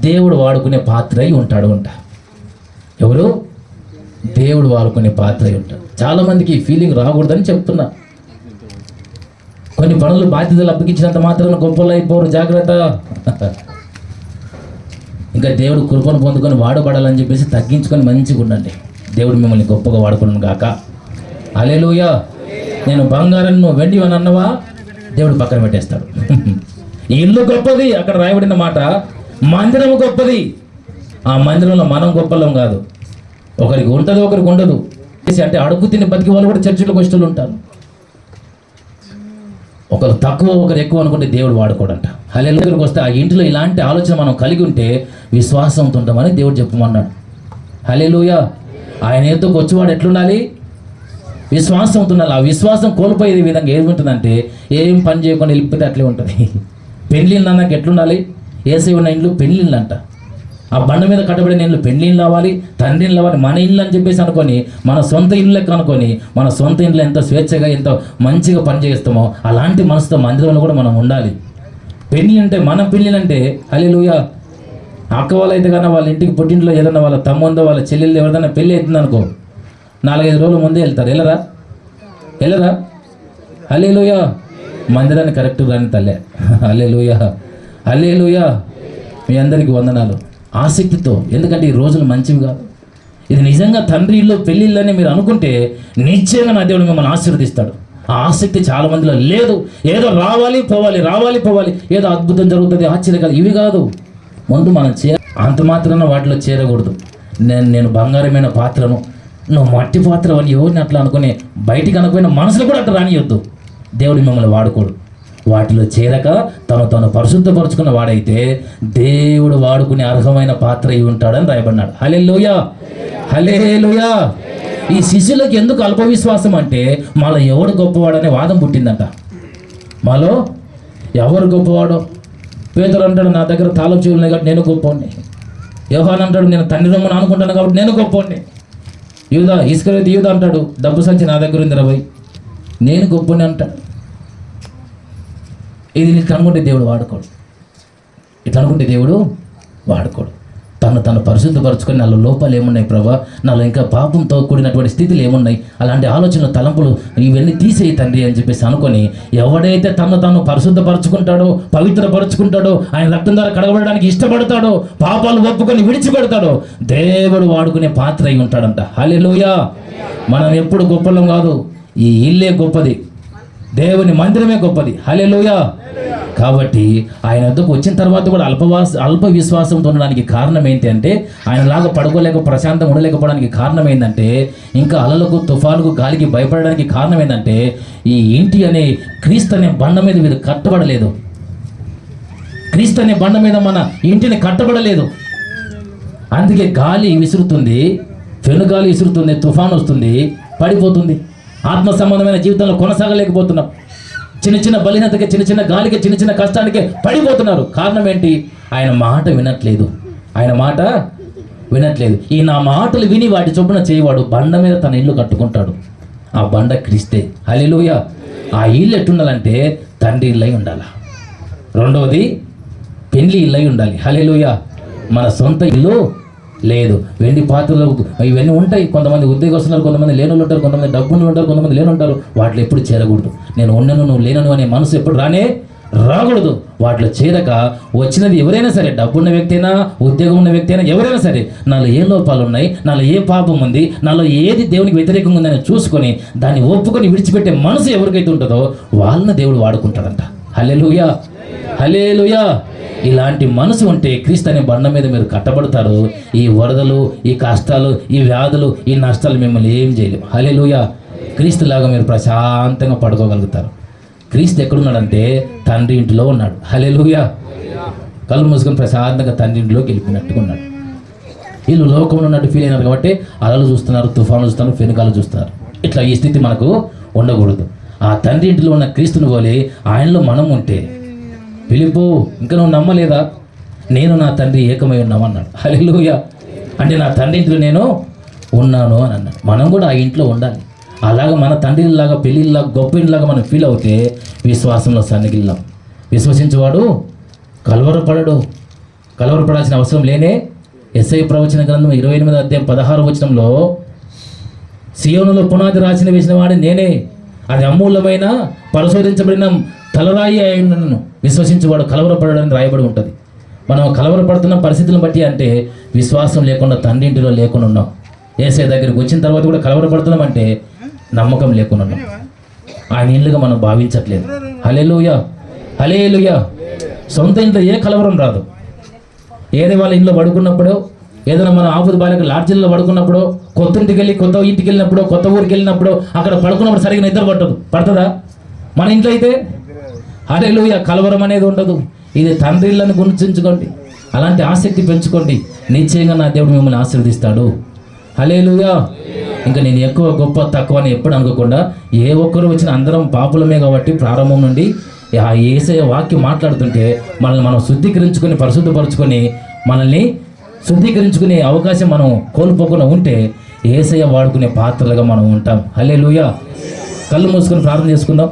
దేవుడు వాడుకునే పాత్ర అయి ఉంటాడు అంట. ఎవరు? దేవుడు వాడుకునే పాత్ర అయి ఉంటాడు. చాలామందికి ఈ ఫీలింగ్ రాకూడదని చెప్తున్నా. కొన్ని పనులు బాధ్యతలు అప్పగించినంత మాత్రాన గొప్పలు అయిపోరు, జాగ్రత్త. ఇంకా దేవుడు కృపను పొందుకొని వాడబడాలని చెప్పేసి తగ్గించుకొని మంచిగా ఉండండి. దేవుడు మిమ్మల్ని గొప్పగా వాడుకున్నాను గాక. హల్లెలూయా. నేను బంగారం నువ్వు వెండి అని అన్నవా, దేవుడు పక్కన పెట్టేస్తాడు. ఇల్లు గొప్పది, అక్కడ రాయబడిన మాట. మందిరం గొప్పది, ఆ మందిరంలో మనం గొప్పలం కాదు. ఒకరికి ఉంటుంది, ఒకరికి ఉండదు. అంటే అడుగు తిని బతికి వాళ్ళు కూడా చర్చిలో గొష్టలు ఉంటారు. ఒకరు తక్కువ, ఒకరు ఎక్కువ అనుకుంటే దేవుడు వాడుకోడంట. హల్లెలూయాకి వస్తే ఆ ఇంటిలో ఇలాంటి ఆలోచన మనం కలిగి ఉంటే విశ్వాసంతో ఉంటామని దేవుడు చెప్పమన్నాడు. హల్లెలూయా. ఆయన ఎద్దుకు వచ్చేవాడు ఎట్లుండాలి? విశ్వాసంతో ఉండాలి. ఆ విశ్వాసం కోల్పోయే విధంగా ఏది ఉంటుందంటే, ఏం పని చేయకుండా వెళ్ళిపోతే అట్లే ఉంటుంది. పెళ్ళిళ్ళు అన్నాక ఎట్లుండాలి? ఏసై ఉన్న ఇండ్లు పెళ్ళిళ్ళు అంట. ఆ బండ మీద కట్టబడిన ఇల్లు పెళ్ళిళ్ళు అవ్వాలి, తండ్రి ఇల్లు అవ్వాలి. మన ఇల్లు అని చెప్పేసి అనుకొని, మన సొంత ఇల్లు లెక్క అనుకొని, మన సొంత ఇంట్లో ఎంత స్వేచ్ఛగా, ఎంత మంచిగా పని చేస్తామో అలాంటి మనసుతో మందిరంలో కూడా మనం ఉండాలి. పెళ్ళి అంటే, మన పెళ్ళిళ్ళు అంటే హల్లెలూయా. అక్క వాళ్ళు అయితే కానీ వాళ్ళ ఇంటికి పుట్టింట్లో ఏదన్నా వాళ్ళ తమ్ముందో వాళ్ళ చెల్లెళ్ళు ఎవరిదైనా పెళ్ళి అవుతుంది అనుకో, 4-5 రోజుల ముందే వెళ్తారు. వెళ్ళరా? హల్లెలూయా. మందిరాన్ని కరెక్ట్గా రాని తల్లే. హల్లెలూయా. హల్లెలూయా. మీ అందరికీ వందనాలు. ఆసక్తితో, ఎందుకంటే ఈ రోజులు మంచివి కాదు. ఇది నిజంగా తండ్రి ఇల్లు, పెళ్ళిళ్ళు అని మీరు అనుకుంటే నిశ్చయంగా నా దేవుడు మిమ్మల్ని ఆశీర్వదిస్తాడు. ఆ ఆసక్తి చాలా మందిలో లేదు. ఏదో రావాలి పోవాలి, ఏదో అద్భుతం జరుగుతుంది, ఆశ్చర్యకాలు ఇవి కాదు. ముందు మనం అంత మాత్రాన వాటిలో చేరకూడదు. నేను బంగారమైన పాత్రను, నువ్వు మట్టి పాత్ర అని ఎవరిని అట్లా అనుకుని బయటికి అనుకున్న మనసులో కూడా అట్లా రానియొద్దు. దేవుడు మిమ్మల్ని వాడుకోడు. వాటిలో చేరక తను పరిశుద్ధపరుచుకున్న వాడైతే దేవుడు వాడుకునే అర్హమైన పాత్ర అయి ఉంటాడని రాయబడినాడు. హల్లెలూయా. హల్లెలూయా. ఈ శిష్యులకు ఎందుకు అల్ప విశ్వాసం అంటే, మాలో ఎవడు గొప్పవాడనే వాదం పుట్టిందంట. మాలో ఎవరు గొప్పవాడో? పేతురు అంటాడు, నా దగ్గర తాళం చెవులు ఉన్నాయి కాబట్టి నేను గొప్పవాడిని. యోహాను అంటాడు, నేను తండ్రి రమ్మని అనుకుంటాను కాబట్టి నేను గొప్పవాడిని. ఇస్కరియోతు యూదా అంటాడు, డబ్బు సంచి నా దగ్గర ఉంది 20, నేను గొప్పని అంటాడు. ఇది ఇట్లా అనుకుంటే దేవుడు వాడుకోడు. తను పరిశుద్ధపరచుకొని నాలో లోపాలు ఏమున్నాయి ప్రభా, నాలో ఇంకా పాపంతో కూడినటువంటి స్థితులు ఏమున్నాయి, అలాంటి ఆలోచనలు, తలంపులు ఇవన్నీ తీసేయి తండ్రి అని చెప్పేసి అనుకొని, ఎవడైతే తను పరిశుద్ధపరచుకుంటాడో, పవిత్రపరచుకుంటాడో, ఆయన రక్తం ద్వారా కడగబడడానికి ఇష్టపడతాడో, పాపాలు ఒప్పుకొని విడిచిపెడతాడో, దేవుడు వాడుకునే పాత్ర అయి ఉంటాడంట. హల్లెలూయా. మనం ఎప్పుడు గొప్పలం కాదు. ఈ ఇల్లే గొప్పది, దేవుని మందిరమే గొప్పది. హల్లెలూయా. కాబట్టి ఆయన వద్దకు వచ్చిన తర్వాత కూడా అల్ప విశ్వాసంతో ఉండడానికి కారణం ఏంటి అంటే, ఆయనలాగా పడుకోలేక ప్రశాంతంగా ఉండలేకపోవడానికి కారణం ఏంటంటే, ఇంకా అలలకు, తుఫానుకు, గాలికి భయపడడానికి కారణం ఏంటంటే, ఈ ఇంటి అనే క్రీస్తు అనే బండ మీద వీరు కట్టబడలేదు. క్రీస్తు అనే బండ మీద మన ఇంటిని కట్టబడలేదు. అందుకే గాలి విసురుతుంది, పెనుగాలి విసురుతుంది, తుఫాను వస్తుంది, పడిపోతుంది. ఆత్మ సంబంధమైన జీవితంలో కొనసాగలేకపోతున్నాం. చిన్న చిన్న బలహీనతకి, చిన్న చిన్న గాలికి, చిన్న చిన్న కష్టానికి పడిపోతున్నారు. కారణం ఏంటి? ఆయన మాట వినట్లేదు. ఆయన మాట వినట్లేదు. ఈ నా మాటలు విని వాటి చొప్పున చేయవాడు బండ మీద తన ఇల్లు కట్టుకుంటాడు. ఆ బండ క్రీస్తే. హల్లెలూయా. ఆ ఇల్లు ఎట్టుండాలంటే తండ్రి ఇల్లై ఉండాలి. రెండవది పెళ్లి ఇల్లై ఉండాలి. హల్లెలూయా. మన సొంత ఇల్లు లేదు. వెండి పాత్రలు ఇవన్నీ ఉంటాయి. కొంతమంది ఉద్యోగస్తున్నారు, కొంతమంది లేనులు ఉంటారు, కొంతమంది డబ్బులు ఉంటారు, కొంతమంది లేనుంటారు. వాటిలో ఎప్పుడు చేరకూడదు. నేను ఉన్నను నువ్వు లేనను అనే మనసు ఎప్పుడు రాకూడదు. వాటిలో చేరక వచ్చినది ఎవరైనా సరే, డబ్బున్న వ్యక్తి అయినా, ఉద్యోగం ఉన్న వ్యక్తి అయినా, ఎవరైనా సరే, నాలో ఏ లోపాలు ఉన్నాయి, నాలో ఏ పాపం ఉంది, నాలో ఏది దేవునికి వ్యతిరేకంగా ఉందని చూసుకొని దాన్ని ఒప్పుకొని విడిచిపెట్టే మనసు ఎవరికైతే ఉంటుందో వాళ్ళని దేవుడు వాడుకుంటాడంట. హల్లెలూయా, హల్లెలూయా. ఇలాంటి మనసు ఉంటే క్రీస్తు అనే బండ మీద మీరు కట్టబడతారు. ఈ వరదలు, ఈ కష్టాలు, ఈ వ్యాధులు, ఈ నష్టాలు మిమ్మల్ని ఏం చేయలేవు. హల్లెలూయా. క్రీస్తులాగా మీరు ప్రశాంతంగా పడుకోగలుగుతారు. క్రీస్తు ఎక్కడున్నాడంటే తండ్రి ఇంటిలో ఉన్నాడు. హల్లెలూయా. కళ్ళు మూసుకొని ప్రశాంతంగా తండ్రి ఇంటిలోకి వెళ్ళిపోయినట్టుగా ఉన్నాడు. వీళ్ళు లోకంలో ఉన్నట్టు ఫీల్ అయినారు కాబట్టి అలలు చూస్తున్నారు, తుఫాను చూస్తున్నారు, ఫెనుకాలు చూస్తున్నారు. ఇట్లా ఈ స్థితి మనకు ఉండకూడదు. ఆ తండ్రి ఇంటిలో ఉన్న క్రీస్తుని పోలి ఆయనలో మనం ఉంటే, ఫిలిప్పు ఇంకా నువ్వు నమ్మలేదా? నేను నా తండ్రి ఏకమై ఉన్నామన్నాడు. హల్లెలూయా. అంటే నా తండ్రి ఇంట్లో నేను ఉన్నాను అని అన్నాడు. మనం కూడా ఆ ఇంట్లో ఉండాలి. అలాగా మన తండ్రిలాగా, పెళ్ళిళ్ళలాగా, గొప్ప ఇంటిలాగా మనం ఫీల్ అవుతే విశ్వాసంలో సన్నగిల్లాం. విశ్వసించేవాడు కలవరపడడు. కలవరపడాల్సిన అవసరం లేనే. యెషయా ప్రవచన గ్రంథం 28వ అధ్యాయం 16వ వచనంలో, సియోనులో పునాది రాసిన వేసిన వాడి నేనే, అది అమూల్యమైన పరిశోధించబడిన తలరాయి అయినను విశ్వసించేవాడు కలవరపడడానికి రాయబడి ఉంటుంది. మనం కలవరపడుతున్న పరిస్థితులను బట్టి అంటే విశ్వాసం లేకుండా తండ్రి ఇంటిలో లేకుండా ఉన్నాం. యేసయ్య దగ్గరికి వచ్చిన తర్వాత కూడా కలవరపడుతున్నాం అంటే నమ్మకం లేకుండా ఉన్నాం. ఆయన ఇల్లుగా మనం భావించట్లేదు. హల్లెలూయా, హల్లెలూయా. సొంత ఇంట్లో ఏ కలవరం రాదు. ఏదో వాళ్ళ ఇంట్లో పడుకున్నప్పుడు, ఏదైనా మన ఆపుది బాలిక లాడ్జిల్లో పడుకున్నప్పుడు, కొత్త ఇంటికి వెళ్ళి కొత్త ఇంటికి వెళ్ళినప్పుడు, కొత్త ఊరికి వెళ్ళినప్పుడు అక్కడ పడుకున్నప్పుడు సరిగ్గా నిద్ర పడుతుందా? మన ఇంట్లో అయితే హల్లెలూయా కలవరం అనేది ఉండదు. ఇది తండ్రి ఇళ్ళని గుర్తించుకోండి. అలాంటి ఆసక్తి పెంచుకోండి. నిశ్చయంగా నా దేవుడు మిమ్మల్ని ఆశీర్వదిస్తాడు. హల్లెలూయా. ఇంకా నేను ఎక్కువ గొప్ప తక్కువ అని ఎప్పుడు అనుకోకుండా, ఏ ఒక్కరు వచ్చిన అందరం పాపులమే కాబట్టి ప్రారంభం నుండి ఆ యేసయ్య వాక్యం మాట్లాడుతుంటే మనల్ని మనం శుద్ధీకరించుకొని, పరిశుద్ధపరచుకొని, మనల్ని శుద్ధీకరించుకునే అవకాశం మనం కోల్పోకుండా ఉంటే యేసయ్య వాడుకునే పాత్రలుగా మనం ఉంటాం. హల్లెలూయా. కళ్ళు మూసుకొని ప్రార్థన చేసుకుందాం.